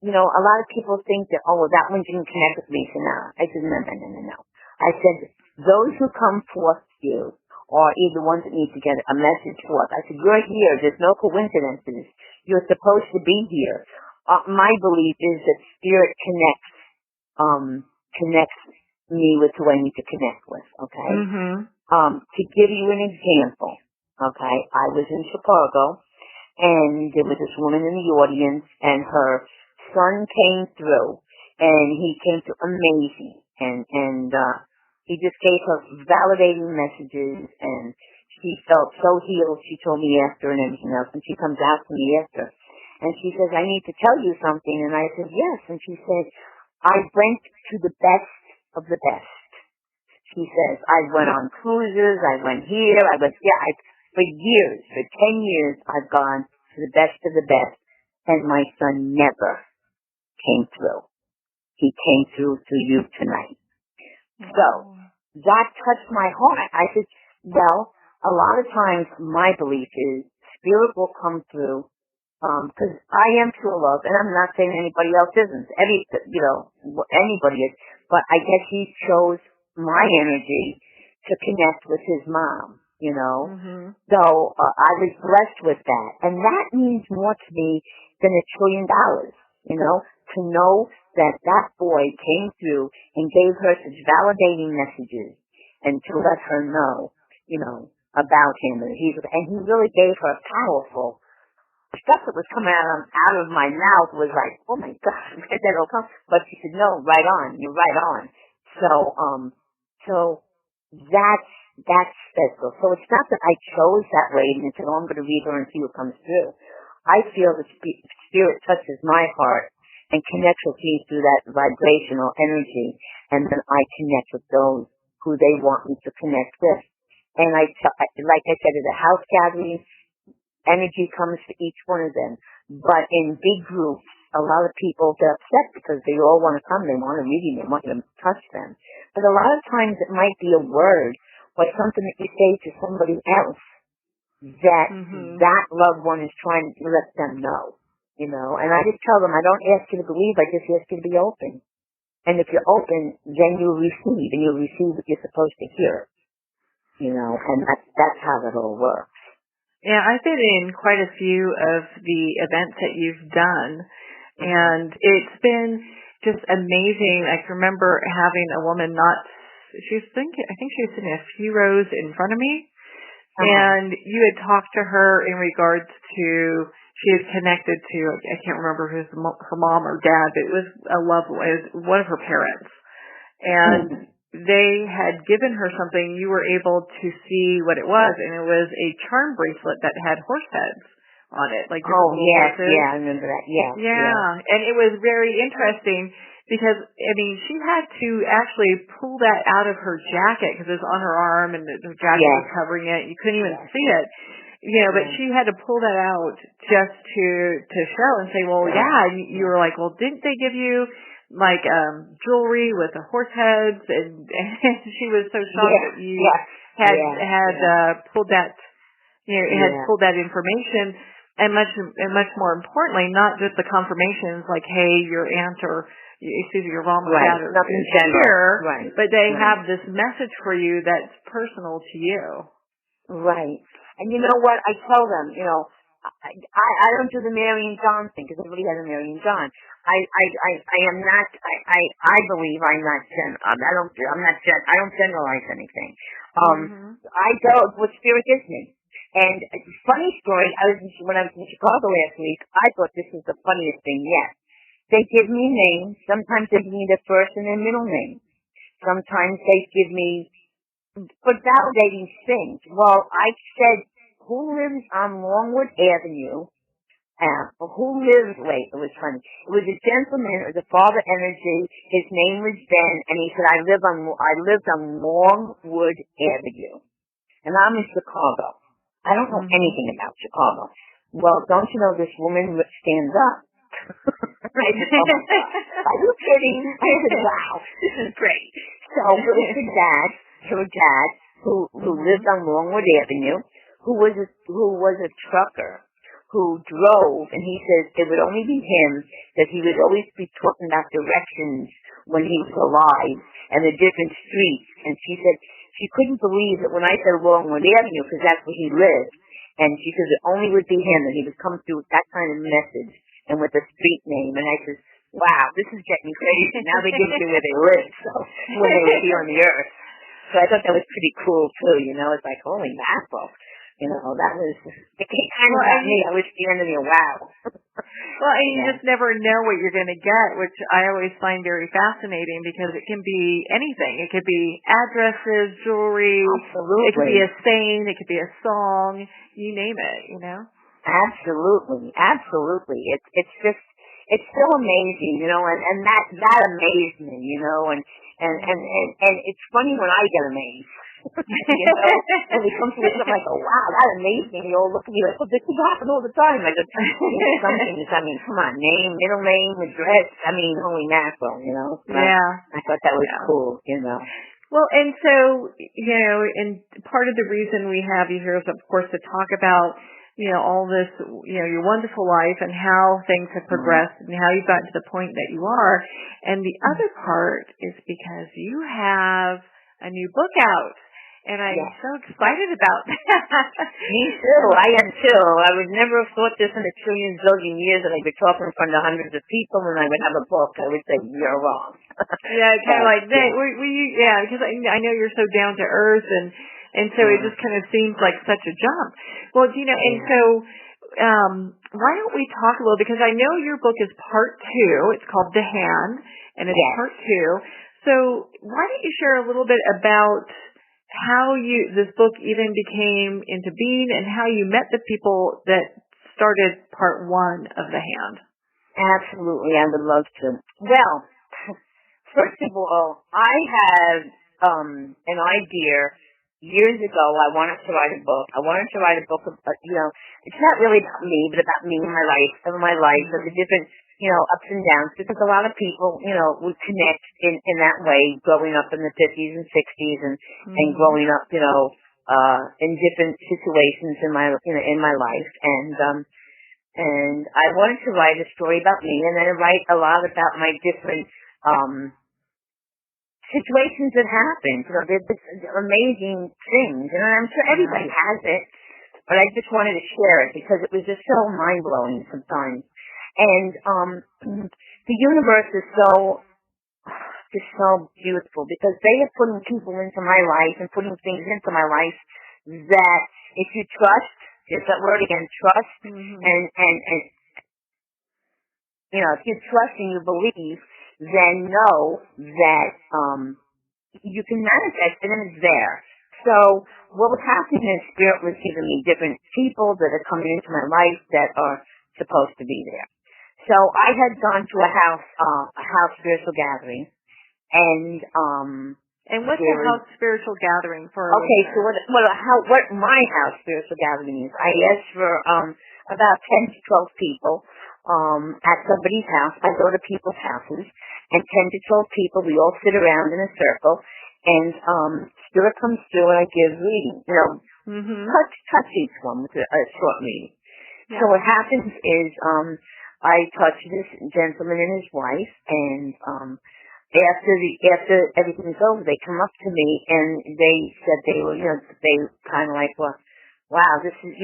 a lot of people think that, oh, well, that one didn't connect with me, so now. I said, no. I said, those who come forth to you are either ones that need to get a message forth. I said, you're here. There's no coincidences. You're supposed to be here. My belief is that Spirit connects me with who I need to connect with, okay? To give you an example, okay, I was in Chicago, and there was this woman in the audience, and her son came through, and he came through amazing, and he just gave her validating messages, and she felt so healed. She told me after and everything else, and she comes out to me after, and she says, I need to tell you something, and I said, yes, and she said, I went to the best of the best. She says, I went on cruises, I went here, for years, for 10 years, I've gone to the best of the best, and my son never came through. He came through you tonight. So, that touched my heart. I said, well, a lot of times my belief is Spirit will come through, because I am pure love, and I'm not saying anybody else isn't. Anybody is, but I guess he chose my energy to connect with his mom. So I was blessed with that, and that means more to me than $1 trillion. To know that boy came through and gave her such validating messages, and to let her know, about him, and he really gave her powerful stuff that was coming out of my mouth was like, oh my God, that'll come. But she said, no, right on, you're right on. So that's special. So it's not that I chose that lady and said, oh, I'm going to read her and see what comes through. I feel that Spirit touches my heart and connects with me through that vibrational energy, and then I connect with those who they want me to connect with. And like I said, at a house gathering, energy comes to each one of them. But in big groups, a lot of people get upset because they all want to come, they want a reading, they want you to touch them. But a lot of times it might be a word or something that you say to somebody else that that loved one is trying to let them know, And I just tell them, I don't ask you to believe, I just ask you to be open. And if you're open, then you'll receive, and you'll receive what you're supposed to hear, and that's how it all works. Yeah, I've been in quite a few of the events that you've done, and it's been just amazing. I can remember having a woman I think she was sitting a few rows in front of me, and you had talked to her in regards to, she had connected to, I can't remember if it was her mom or dad, but it was one of her parents, and they had given her something. You were able to see what it was, and it was a charm bracelet that had horse heads on it, like horses. Yeah, I remember that. Yeah, and it was very interesting because she had to actually pull that out of her jacket because it was on her arm and the jacket was covering it. You couldn't even see it, But she had to pull that out just to show and say, well, And you were like, well, didn't they give you jewelry with the horse heads, and she was so shocked that you had pulled that, pulled that information, and much more importantly, not just the confirmations like, hey, your aunt or your mom or dad are here, but they have this message for you that's personal to you. Right. And you know what? I tell them, I don't do the Mary and John thing because everybody has a Mary and John. I am not. I believe I'm not. I don't generalize anything. I go with Spirit gives me. And funny story. When I was in Chicago last week, I thought this was the funniest thing yet. They give me names. Sometimes they give me their first and their middle name. Sometimes they give me for validating things. Well, I said who lives on Longwood Avenue? It was funny. It was a gentleman, it was a Father Energy. His name was Ben, and he said, I lived on Longwood Avenue. And I'm in Chicago. I don't know anything about Chicago. Well, don't you know this woman stands up? I said, oh my God, are you kidding? I said, wow, this is great. So it was her dad, who lived on Longwood Avenue, who was a trucker, who drove, and he says it would only be him, that he would always be talking about directions when he was alive and the different streets. And she said she couldn't believe that when I said Longwood Avenue, because that's where he lived, and she says it only would be him, that he would come through with that kind of message and with a street name. And I said, wow, this is getting crazy. Now they give you where they live, so when they were here on the earth. So I thought that was pretty cool too, you know. It's like, holy mackerel. You know, it kind of got me. I was standing there, wow. Well, and you just never know what you're going to get, which I always find very fascinating because it can be anything. It could be addresses, jewelry. Absolutely. It could be a saying. It could be a song. You name it, you know? Absolutely. It's so amazing, you know, and that amazed me, you know, and it's funny when I get amazed. You know, when we come to something like, oh wow, that amazed me. They all look at me like, oh, this would happen all the time. I go, some things, I mean, come on, middle name, address. I mean, holy mackerel, you know. So yeah. I thought that was cool, you know. Well, and so, you know, and part of the reason we have you here is, of course, to talk about, you know, all this, you know, your wonderful life and how things have progressed and how you've gotten to the point that you are. And the other part is because you have a new book out. And I'm so excited about that. Me too. I am too. I would never have thought this in a trillion zillion years that I'd be talking in front of hundreds of people and I would have a book. I would say, you're wrong. Yeah, kind of like that. Because I know you're so down to earth and so it just kind of seems like such a jump. Well, you know, and so why don't we talk a little, because I know your book is part 2. It's called The Hand, and it's part 2. So why don't you share a little bit about how this book even became into being and how you met the people that started part 1 of The Hand? Absolutely, I would love to. Well, first of all, I had an idea years ago. I wanted to write a book. I wanted to write a book of, you know, it's not really about me, but about me and my life, and the different, you know, ups and downs, because a lot of people, you know, would connect in that way, growing up in the 50s and 60s and growing up, you know, in different situations in my life. And I wanted to write a story about me, and then I write a lot about my different, situations that happened. You know, they're amazing things, and I'm sure everybody has it, but I just wanted to share it because it was just so mind-blowing sometimes. And the universe is so beautiful because they are putting people into my life and putting things into my life that if you trust, there's that word again, trust, and you know, if you trust and you believe, then know that you can manifest it and it's there. So what was happening in spirit was giving me different people that are coming into my life that are supposed to be there. So I had gone to a house spiritual gathering, and what's a house spiritual gathering for? Okay, so what my house spiritual gathering is, I asked for about 10 to 12 people at somebody's house. I go to people's houses, and 10 to 12 people, we all sit around in a circle, and spirit comes through, and I give reading. You know, touch each one with a short reading. Yeah. So what happens is I touch this gentleman and his wife, and after everything's over, they come up to me and they said they were, you know, they kind of like, well, wow, this is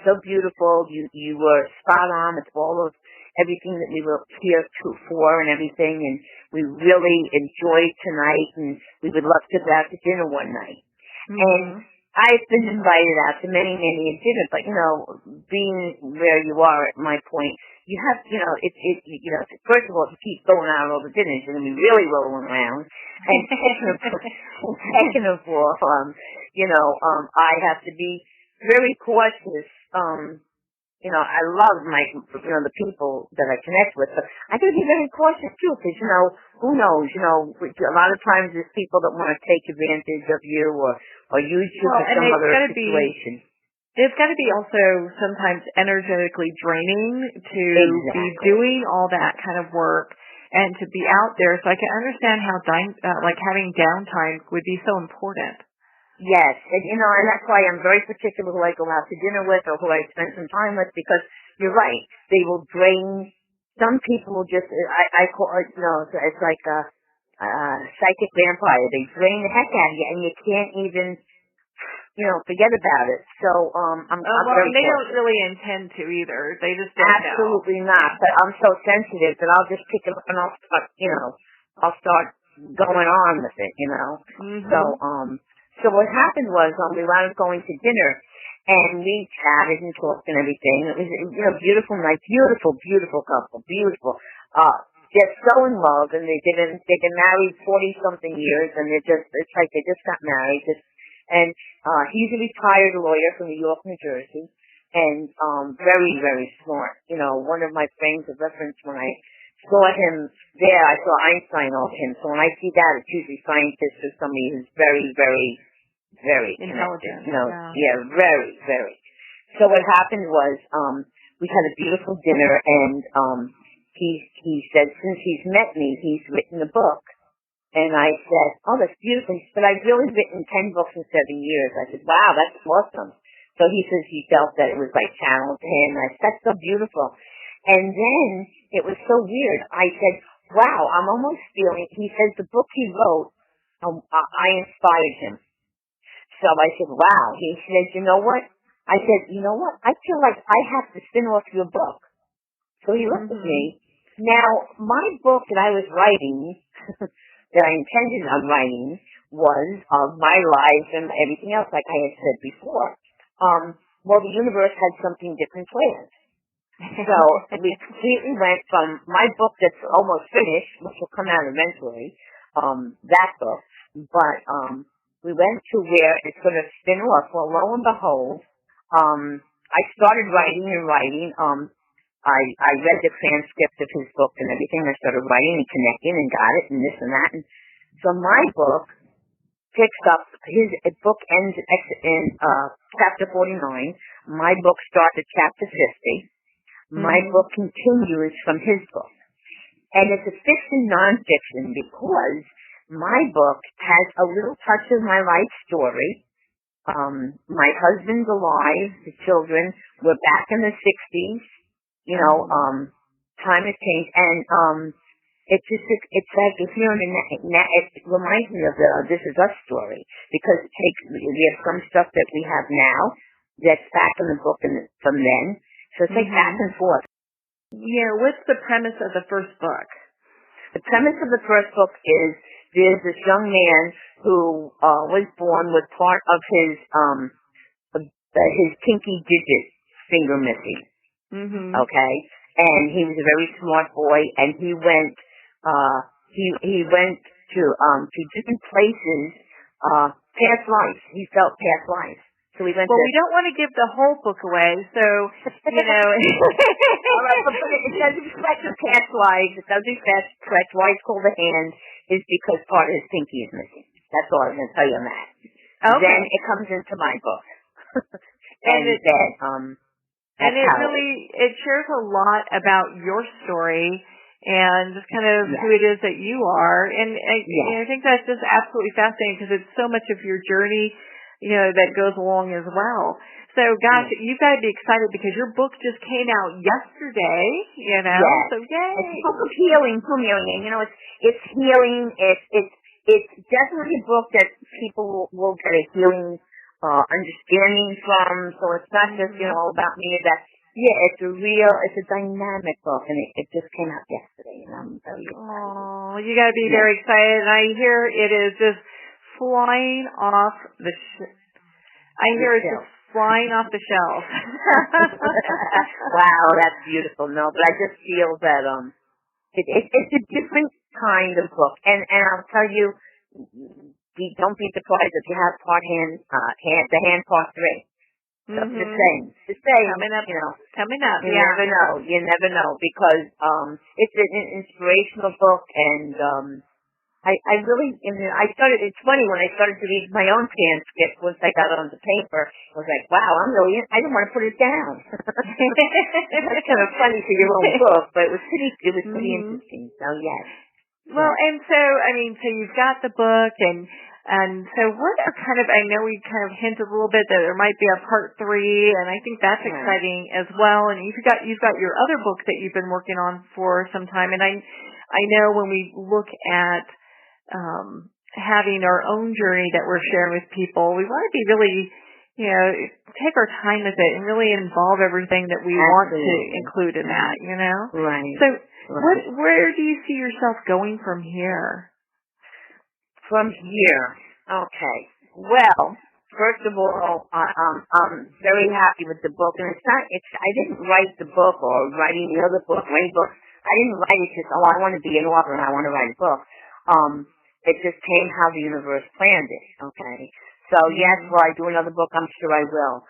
so beautiful. You were spot on with all of everything that we were here for and everything, and we really enjoyed tonight, and we would love to go out to dinner one night. And I've been invited out to many dinners, but, you know, being where you are at my point, you have, you know, you know, first of all, if you keep going out all the dinners, you're going to be really rolling around. And second of all, you know, I have to be very cautious. I love the people that I connect with, but I gotta be very cautious too, because, who knows, a lot of times there's people that want to take advantage of you or use you for some other situation. It's got to be also sometimes energetically draining to be doing all that kind of work and to be out there. So I can understand how having downtime would be so important. Yes, and that's why I'm very particular who I go out to dinner with or who I spend some time with, because you're right, they will drain. Some people will just, I call it, it's like a psychic vampire. They drain the heck out of you, and you can't even, forget about it. So, I'm very they don't really intend to either. They just don't Absolutely not. But I'm so sensitive that I'll just pick it up and I'll start going on with it, Mm-hmm. So what happened was we wound up going to dinner, and we chatted and talked and everything. It was beautiful night, beautiful couple, beautiful. They're so in love, and they've been married 40-something years, and it's like they just got married. And he's a retired lawyer from New York, New Jersey, and very, very smart. One of my frames of reference when I saw him there, I saw Einstein off him. So when I see that, it's usually scientists or somebody who's very, very, very intelligent. Very, very. So what happened was we had a beautiful dinner, and he said since he's met me, he's written a book. And I said, oh, that's beautiful. He said, I've really written 10 books in 7 years. I said, wow, that's awesome. So he says he felt that it was like channeled to him. I said, that's so beautiful. And then it was so weird. I said, wow, I'm almost feeling, he says the book he wrote, I inspired him. So I said, wow. He said, you know what? I said, you know what? I feel like I have to spin off your book. So he looked at me. Now, my book that I was writing, that I intended on writing, was of my life and everything else, like I had said before. Well, the universe had something different planned. So we completely went from my book that's almost finished, which will come out eventually, that book, but we went to where it's going to spin off. Well, lo and behold, I started writing and writing. I read the transcript of his book and everything. I started writing and connecting and got it and this and that. And so my book picks up, his book ends in chapter 49. My book starts at chapter 50. My book continues from his book. And it's a fiction, nonfiction, because my book has a little touch of my life story. My husband's alive, the children, we're back in the 60s. Time has changed, and it's like if you're in it reminds me of the This Is Us story, because we have some stuff that we have now that's back in the book and from then, so it's like back and forth. Yeah, what's the premise of the first book? The premise of the first book is there's this young man who was born with part of his pinky digit finger missing. Okay, and he was a very smart boy, and he went he went to different places, past life. He felt past life. So we went. Well, we don't want to give the whole book away, so All right, but it does reflect the past life. It does reflect why it's called the hand is because part of his pinky is missing. That's all I'm going to tell you on that. Okay. Then it comes into my book, and it shares a lot about your story and just kind of who it is that you are, and I think that's just absolutely fascinating because it's so much of your journey, that goes along as well. So, gosh, you've got to be excited because your book just came out yesterday, so yay. It's a book of healing, and, it's healing. It's definitely a book that people will get a healing understanding from, so it's not just, all about me. It's a dynamic book, and it just came out yesterday, and I'm very excited. Oh, you got to be very excited, and I hear it is just flying off the flying off the shelf. Wow, that's beautiful. No, but I just feel that it's a different kind of book, and I'll tell you, don't be surprised if you have part hand, the hand part 3. So the same, Coming up, you never know, because, it's an inspirational book, and, I really, it's funny, when I started to read my own transcript, once I got it on the paper, I was like, wow, I didn't want to put it down. That's kind of funny for your own book, but it was pretty interesting, so yes. Well, and so you've got the book, and so what are I know we kind of hinted a little bit that there might be a part 3, and I think that's exciting as well. And you've got your other book that you've been working on for some time, and I know when we look at having our own journey that we're sharing with people, we want to be really, take our time with it and really involve everything that we want to include in that, Right. So where do you see yourself going from here? From here, okay. Well, first of all, I'm very happy with the book, and I didn't write the book or writing the other book or any book. I didn't write it just, I want to be an author and I want to write a book. It just came how the universe planned it, okay? So yes, will I do another book? I'm sure I will.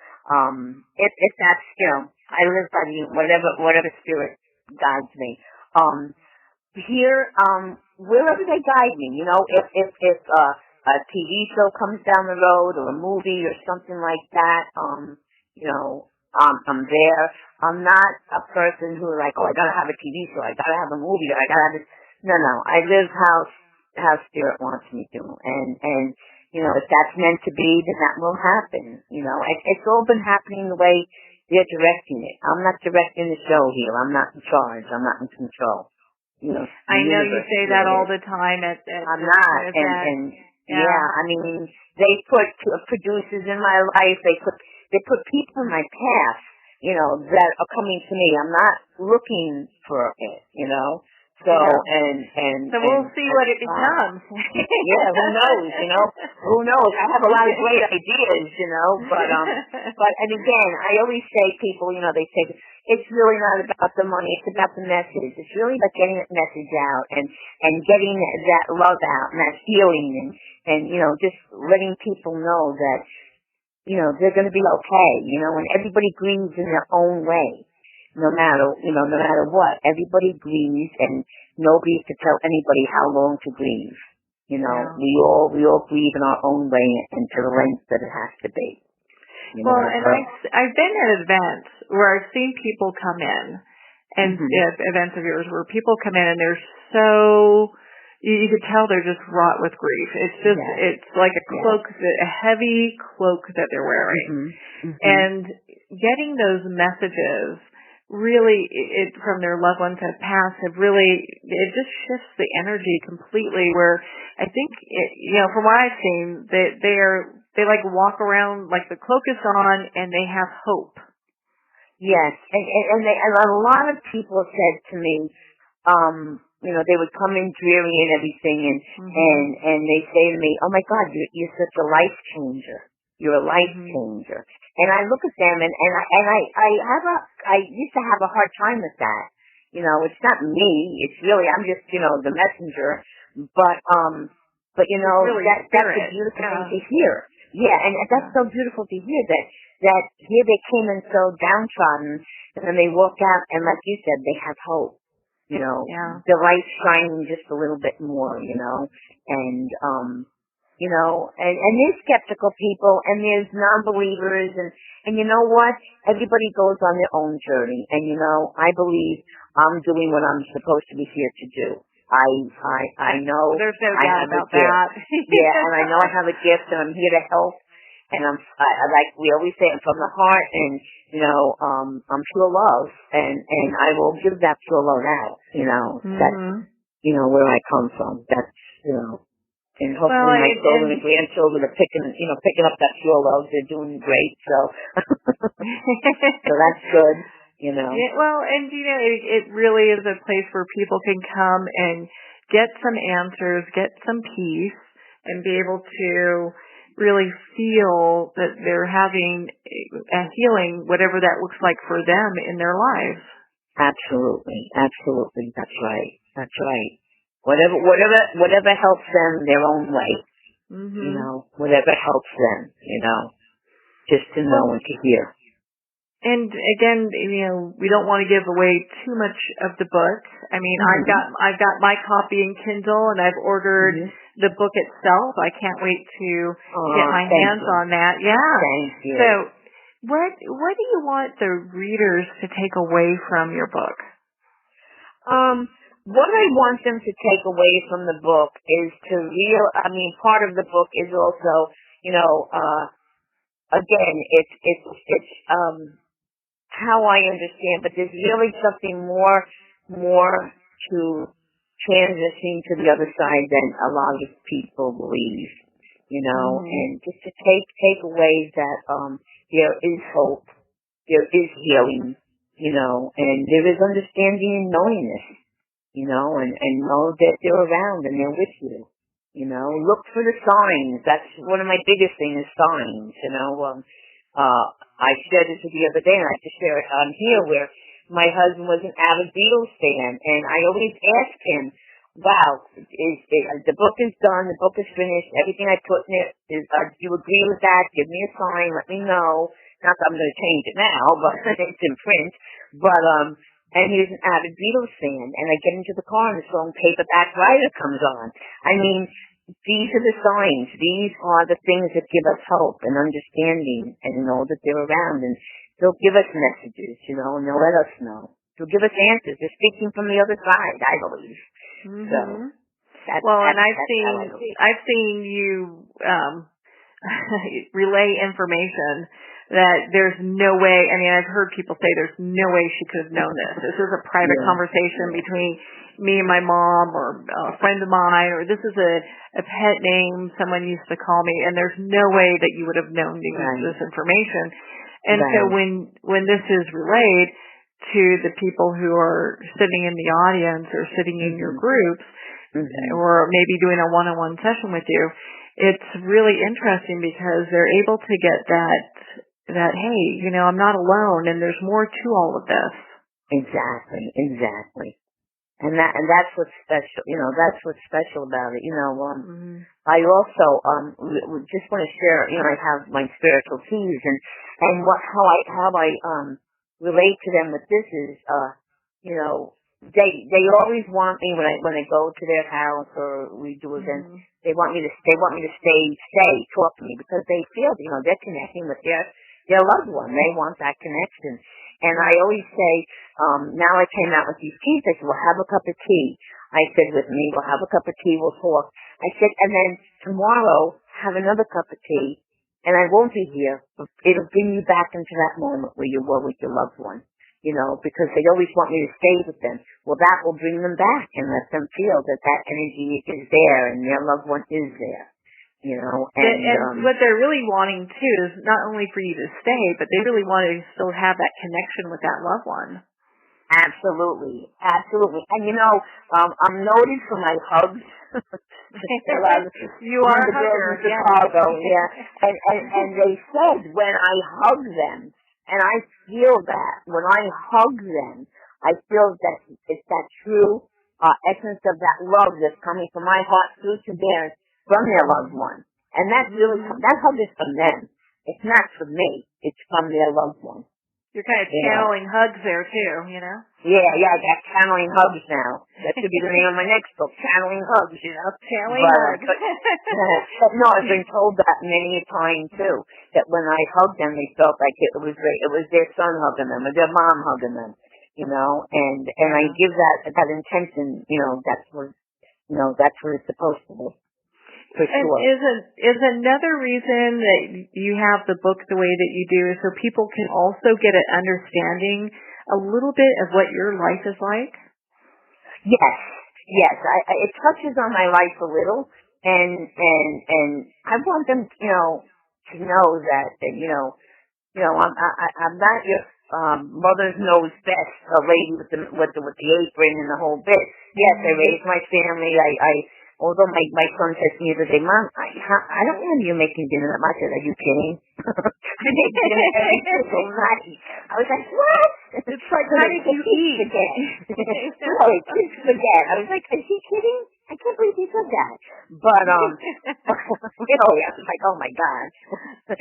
If that's, I live by whatever spirit guides me. Here, wherever they guide me, if a TV show comes down the road or a movie or something like that, I'm there. I'm not a person who I gotta have a TV show, I gotta have a movie, I gotta have this. No, I live how spirit wants me to, and if that's meant to be, then that will happen. It's all been happening the way they're directing it. I'm not directing the show here. I'm not in charge. I'm not in control. I know you say that all the time at I'm not, and they put producers in my life. They put people in my past, that are coming to me. I'm not looking for it, So, so we'll see what it becomes. Yeah, who knows, Who knows? I have a lot of great ideas, but and again, I always say people, they say, it's really not about the money, it's about the message. It's really about getting that message out and getting that love out and that healing and just letting people know that, they're going to be okay, and everybody grieves in their own way. No matter what, everybody grieves, and nobody can tell anybody how long to grieve. We all grieve in our own way and to the length that it has to be. I've been at events where I've seen people come in, and events of yours where people come in and they're so, you could tell they're just wrought with grief. It's just, it's like a cloak, a heavy cloak that they're wearing. And getting those messages really, from their loved ones that have passed, it just shifts the energy completely, where I think, from what I've seen, they walk around like the cloak is on and they have hope. Yes, and a lot of people said to me, they would come in dreary and everything, and they say to me, "Oh my God, you're such a life changer. You're a life changer." And I look at them, and I used to have a hard time with that. It's not me. It's really, I'm just, the messenger. But really that's a beautiful thing to hear. Yeah, and that's so beautiful to hear that here they came in so downtrodden, and then they walk out, and like you said, they have hope. The light's shining just a little bit more, and there's skeptical people, and there's non-believers, and you know what? Everybody goes on their own journey, and I believe I'm doing what I'm supposed to be here to do. I know. There's no doubt about that. Yeah, and I know I have a gift, and I'm here to help, and like we always say, I'm from the heart, and I'm pure love, and I will give that pure love out. That's where I come from. That's and hopefully my children and grandchildren are picking up that pure love. They're doing great, so so that's good. Yeah, well, and it really is a place where people can come and get some answers, get some peace, and be able to really feel that they're having a healing, whatever that looks like for them in their lives. Absolutely. That's right. Whatever helps them their own way. Whatever helps them. just to know and to hear. And again, we don't want to give away too much of the book. I mean, I've got my copy in Kindle, and I've ordered the book itself. I can't wait to get my hands on that. Yeah. Thank you. So, what do you want the readers to take away from your book? What I want them to take away from the book is part of the book is also, again, it's how I understand, but there's really something more to transitioning to the other side than a lot of people believe, and just to take away that there is hope, there is healing, and there is understanding and knowingness, and know that they're around and they're with you. Look for the signs. That's one of my biggest things is signs, I shared this with you the other day, and I have to share it on here, where my husband was an avid Beatles fan, and I always asked him, wow, the book is done, the book is finished, everything I put in it, do you agree with that? Give me a sign, let me know. Not that I'm going to change it now, but it's in print. But, and he was an avid Beatles fan, and I get into the car and the song Paperback Writer comes on. I mean, these are the signs. These are the things that give us hope and understanding and know that they're around. And they'll give us messages, and they'll let us know. They'll give us answers. They're speaking from the other side, I believe. So, I've seen you relay information that there's no way. I mean, I've heard people say there's no way she could have known this. This is a private conversation between me and my mom or a friend of mine, or this is a pet name someone used to call me, and there's no way that you would have known this information. And so when this is relayed to the people who are sitting in the audience or sitting in your groups, or maybe doing a one-on-one session with you, it's really interesting because they're able to get that hey, I'm not alone, and there's more to all of this. Exactly. And that's what's special, that's what's special about it. I also just want to share, I have my spiritual keys, and how I relate to them with this is, they always want me when I go to their house or we do events, they want me to stay, talk to me, because they feel, they're connecting with their loved one. They want that connection. And I always say, now I came out with these keys. I said, well, have a cup of tea. I said, with me, we'll have a cup of tea, we'll talk. I said, and then tomorrow, have another cup of tea, and I won't be here, but it'll bring you back into that moment where you were with your loved one, because they always want me to stay with them. Well, that will bring them back and let them feel that energy is there and their loved one is there. And what they're really wanting too is not only for you to stay, but they really want to still have that connection with that loved one. Absolutely. And I'm noted for my hugs. You are a hugger, Chicago, And they said when I hug them, and I feel that when I hug them, I feel that it's that true essence of that love that's coming from my heart through to theirs, from their loved one. And that's really, that hug is from them. It's not from me. It's from their loved one. You're kind of channeling hugs there too, Yeah, I got channeling hugs now. That should be the name of my next book, Channeling Hugs, Channeling Hugs. But no, I've been told that many a time too, that when I hugged them, they felt like it was great. It was their son hugging them or their mom hugging them, and I give that intention, that's what it's supposed to be. For sure. And is another reason that you have the book the way that you do is so people can also get an understanding a little bit of what your life is like? Yes. It touches on my life a little, and I want them, to know that I'm not your mother's knows best, a lady with the apron and the whole bit. Yes, I raised my family. Although my son says to me the other day, Mom, I don't remember you making dinner that much. I said, are you kidding? I made dinner so much. I was like, what? It's like, how did you eat? Forget. No, kids forget. I was like, is he kidding? I can't believe he said that. But, yeah, it's like, oh my God. But,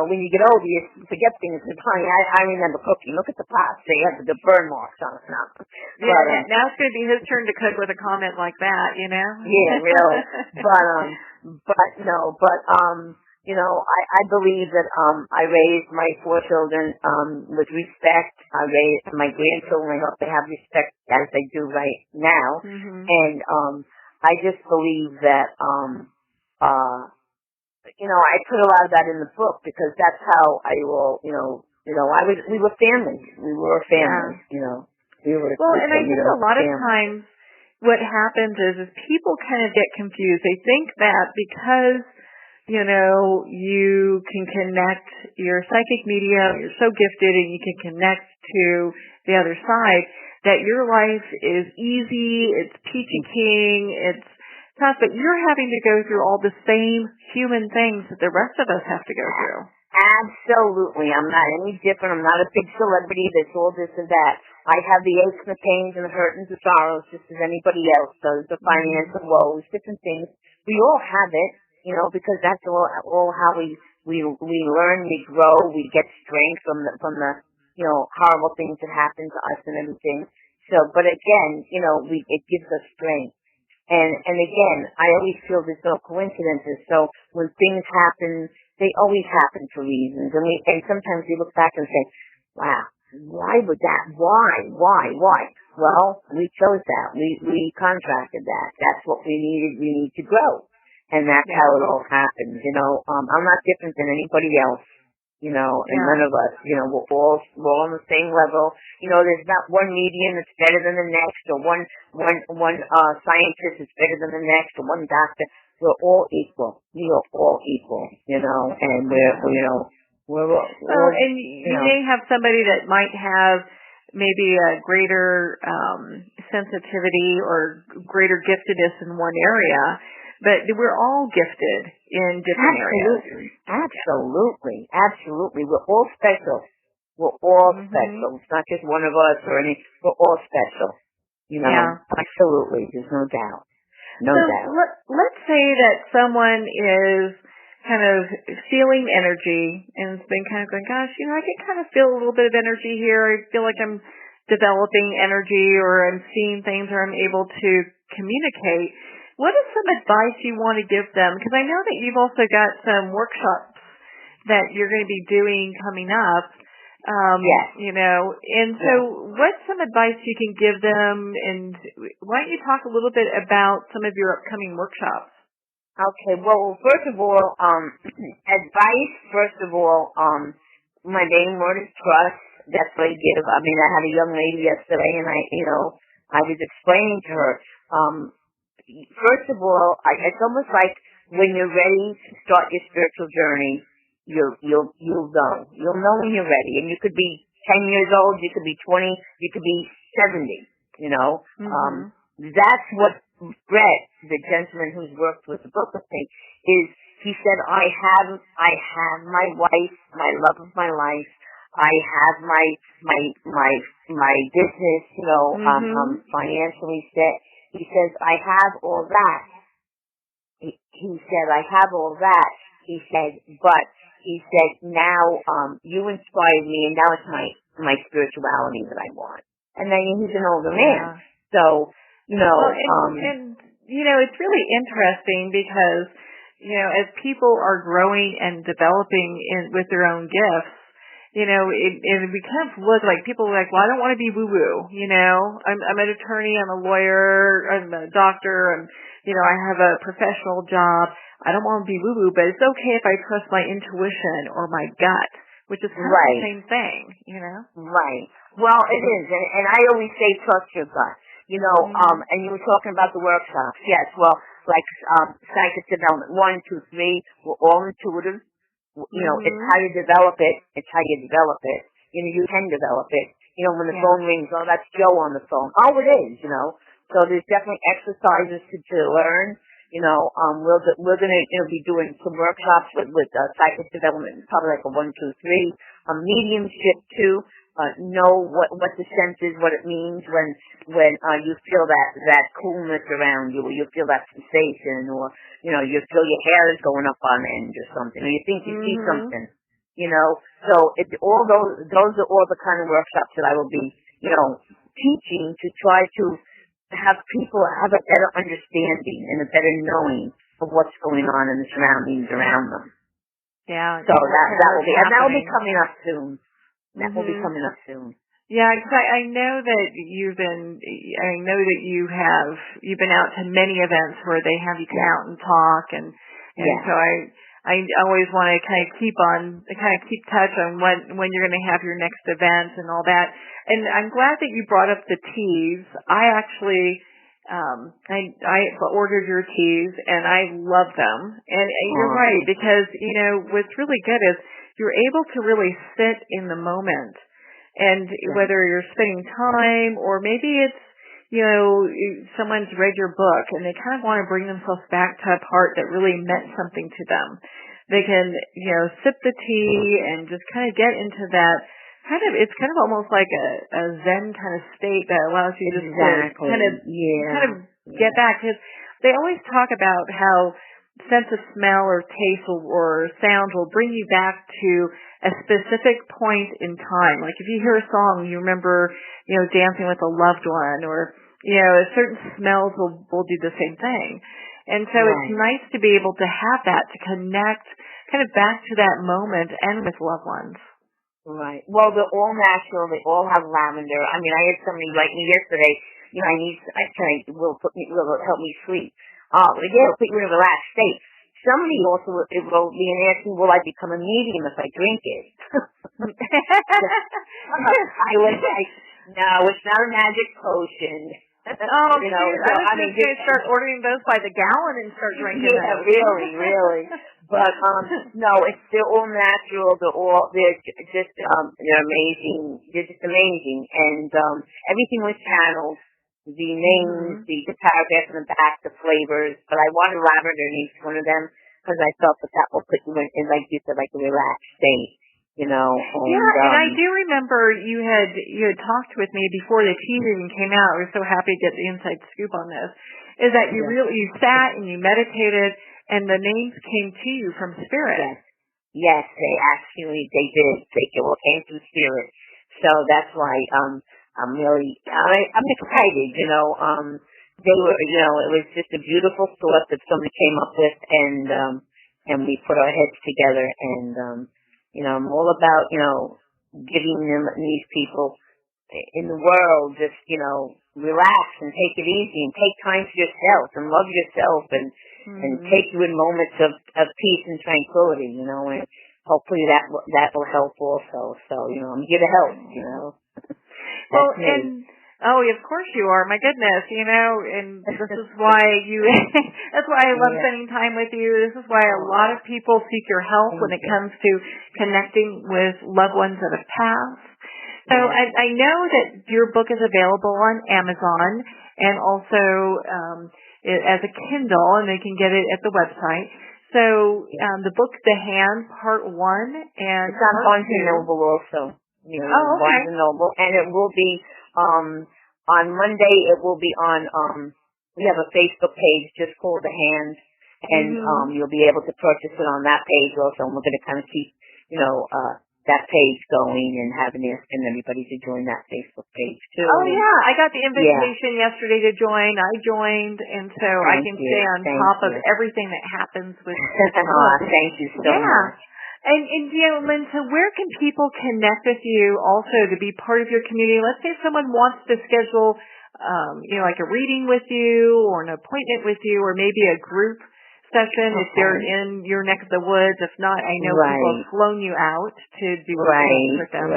when you get older, you forget things. It's funny, I remember cooking. Look at the pots. They have the burn marks on it now. Yeah, now it's going to be his turn to cook with a comment like that, Yeah, really. I believe that, I raised my 4 children, with respect. I raised my grandchildren. I hope they have respect as they do right now. Mm-hmm. And, I just believe that, I put a lot of that in the book because that's how I will, we were family. We were a family, Well, and I think a lot of times what happens is people kind of get confused. They think that because you can connect your psychic medium, you're so gifted and you can connect to the other side, that your life is easy, it's peachy keen, it's tough, but you're having to go through all the same human things that the rest of us have to go through. Absolutely. I'm not any different. I'm not a big celebrity that's all this and that. I have the aches and the pains and the hurt and the sorrows just as anybody else does, the financial woes, different things. We all have it. Because that's all how we learn, we grow, we get strength from the horrible things that happen to us and everything. So, but again, it gives us strength. And again, I always feel there's no coincidences. So when things happen, they always happen for reasons. And sometimes we look back and say, wow, why would that? Why? Well, we chose that. We contracted that. That's what we needed. We need to grow. And that's how it all happens, I'm not different than anybody else, and none of us, we're all on the same level. There's not one medium that's better than the next, or one scientist is better than the next, or one doctor. We're all equal. We are all equal, and we're all, and you may have somebody that might have maybe a greater sensitivity or greater giftedness in one area. But we're all gifted in different areas. Absolutely. We're all special. Special. It's not just one of us or any. We're all special. Absolutely. There's no doubt. No doubt. Let's say that someone is kind of feeling energy and has been kind of going, gosh, I can kind of feel a little bit of energy here. I feel like I'm developing energy, or I'm seeing things, or I'm able to communicate. What is some advice you want to give them? Because I know that you've also got some workshops that you're going to be doing coming up. Yes. And so what's some advice you can give them? And why don't you talk a little bit about some of your upcoming workshops? Okay. Well, first of all, advice, my main word is trust. That's what I give. I mean, I had a young lady yesterday and I was explaining to her, first of all, it's almost like when you're ready to start your spiritual journey, you'll know. You'll know when you're ready. And you could be 10 years old, you could be 20, you could be 70, That's what Brett, the gentleman who's worked with the book with me, he said, I have my wife, my love of my life. I have my business, I'm financially set. He says, I have all that. He said, I have all that. He said, but he said, now, you inspired me and now it's my spirituality that I want. And then he's an older man. So, it's really interesting because, as people are growing and developing with their own gifts, and we kind of look like people are like, well, I don't want to be woo-woo, I'm an attorney, I'm a lawyer, I'm a doctor, I have a professional job. I don't want to be woo-woo, but it's okay if I trust my intuition or my gut, which is kind of the same thing, Right. Well, it is, and I always say trust your gut, and you were talking about the workshops. Yes, well, like psychic development, 1, 2, 3, we're all intuitive. It's how you develop it. It's how you develop it. You can develop it. When the phone rings, oh, that's Joe on the phone. Oh, it is, So there's definitely exercises to learn. We're going to be doing some workshops with psychic development, probably like a 1, 2, 3. Mediumship too. know what the sense is, what it means when you feel that coolness around you, or you feel that sensation, or you feel your hair is going up on end or something, or you think you see something. So all those are all the kind of workshops that I will be teaching to try to have people have a better understanding and a better knowing of what's going on in the surroundings around them. Yeah. So that will be coming up soon. That will be coming up soon. Yeah, because I know that you've been out to many events where they have you come out and talk, and so I always want to kind of keep touch on when you're going to have your next event and all that. And I'm glad that you brought up the teas. I actually I ordered your teas and I love them. And you're right, because what's really good is you're able to really sit in the moment. And whether you're spending time, or maybe it's someone's read your book and they kind of want to bring themselves back to a part that really meant something to them. They can, sip the tea and just kind of get into that it's kind of almost like a Zen kind of state that allows you to just kind of get back. Because they always talk about how sense of smell or taste or sound will bring you back to a specific point in time. Like if you hear a song, you remember, dancing with a loved one, or, certain smells will do the same thing. And so it's nice to be able to have that, to connect kind of back to that moment and with loved ones. Right. Well, they're all natural. They all have lavender. I mean, I had somebody write me yesterday, will help me sleep. It'll put you in a relaxed state. Somebody also wrote me and asked me, will I become a medium if I drink it? I was like, no, it's not a magic potion. Oh, I was just going to start ordering those by the gallon and start drinking them. Yeah, really. But no, they're all natural. They're just amazing. They're just amazing, and everything was channeled. The names, the paragraphs in the back, the flavors. But I wanted lavender in each one of them because I felt that will put you in, like you said, like a relaxed state. And, and I do remember you had talked with me before the tea even came out. I was so happy to get the inside scoop on this. Is that you sat and you meditated, and the names came to you from spirit. Yes, they did. They all came from spirit. So that's why I'm excited. They were, it was just a beautiful thought that somebody came up with, and we put our heads together, and I'm all about, giving them, these people in the world, just, relax and take it easy and take time for yourself and love yourself and take you in moments of peace and tranquility, and hopefully that will help also. So, I'm here to help, Well, of course you are. My goodness, and this is why that's why I love spending time with you. This is why a lot of people seek your help when it comes to connecting with loved ones that have passed. So I know that your book is available on Amazon and also as a Kindle, and they can get it at the website. So the book, The Hand, Part 1, and it's on Barnes & Noble also. Barnes & Noble, and it will be on Monday. It will be on. We have a Facebook page just called The Hand, and you'll be able to purchase it on that page also. And we're going to kind of keep, that page going and asking everybody to join that Facebook page too. Oh yeah, I got the invitation yesterday to join. I joined, and so I can stay on top of everything that happens with. Thank you so much. And Lynn, so where can people connect with you also to be part of your community? Let's say someone wants to schedule, like a reading with you or an appointment with you, or maybe a group session if they're in your neck of the woods. If not, I know people have flown you out to do work with them.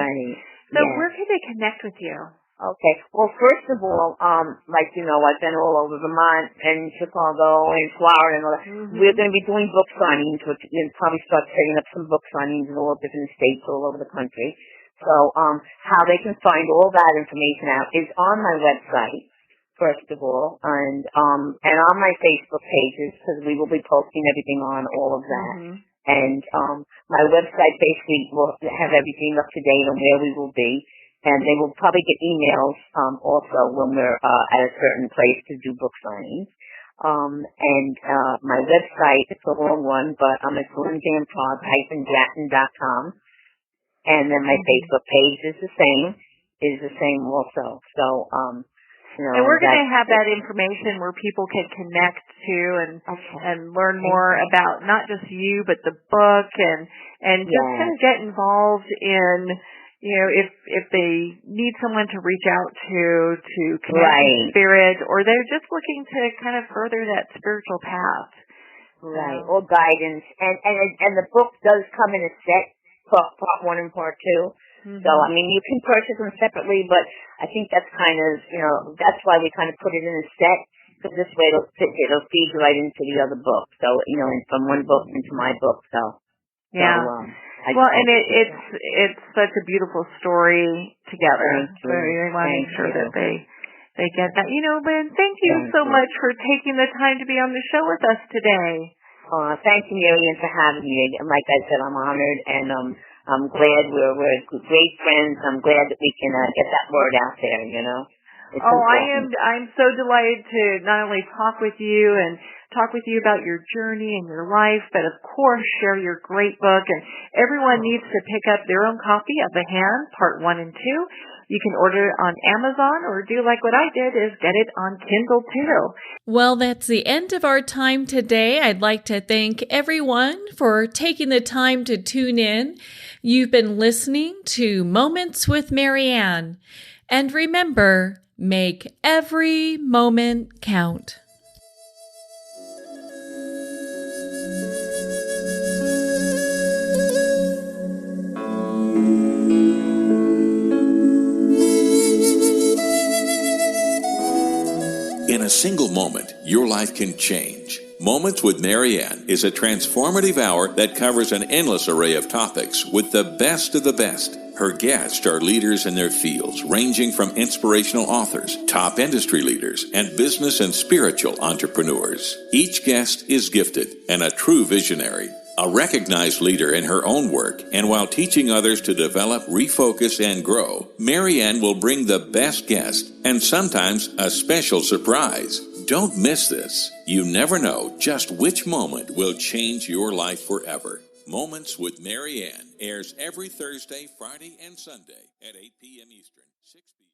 So where can they connect with you? Okay. Well, first of all, I've been all over Vermont and Chicago and Florida and all that. We're going to be doing book signings, which we'll probably start setting up some book signings in all different states all over the country. So, how they can find all that information out is on my website, first of all, and on my Facebook pages, because we will be posting everything on all of that. And my website basically will have everything up to date on where we will be. And they will probably get emails also when we're at a certain place to do book signings. And my website, it's a long one, but it's Lynn Van Praagh-Gratton.com. And then my Facebook page is the same also. So, and we're going to have that information where people can connect to and learn more about not just you, but the book and just kind of get involved in, if they need someone to reach out to connect with spirit, or they're just looking to kind of further that spiritual path. Right, or guidance. And the book does come in a set, part 1 and part 2. Mm-hmm. So, you can purchase them separately, but I think that's kind of, that's why we kind of put it in a set, because this way it'll feed you right into the other book. So, and from one book into my book, so. Yeah. It's such a beautiful story together. So we want to make sure that they get that. Lynn, thank you so much for taking the time to be on the show with us today. Thank you, Marianne, for having me. And like I said, I'm honored, and I'm glad we're great friends. I'm glad that we can get that word out there, It's important. I'm so delighted to not only talk with you and talk with you about your journey and your life, but of course share your great book. And everyone needs to pick up their own copy of The Hand, Part 1 and 2. You can order it on Amazon, or do like what I did, is get it on Kindle too. Well, that's the end of our time today. I'd like to thank everyone for taking the time to tune in. You've been listening to Moments with Marianne. And remember, make every moment count. In a single moment, your life can change. Moments with Marianne is a transformative hour that covers an endless array of topics with the best of the best. Her guests are leaders in their fields, ranging from inspirational authors, top industry leaders, and business and spiritual entrepreneurs. Each guest is gifted and a true visionary, a recognized leader in her own work, and while teaching others to develop, refocus, and grow, Marianne will bring the best guest and sometimes a special surprise. Don't miss this. You never know just which moment will change your life forever. Moments with Marianne airs every Thursday, Friday, and Sunday at 8 p.m. Eastern, 6 p.m.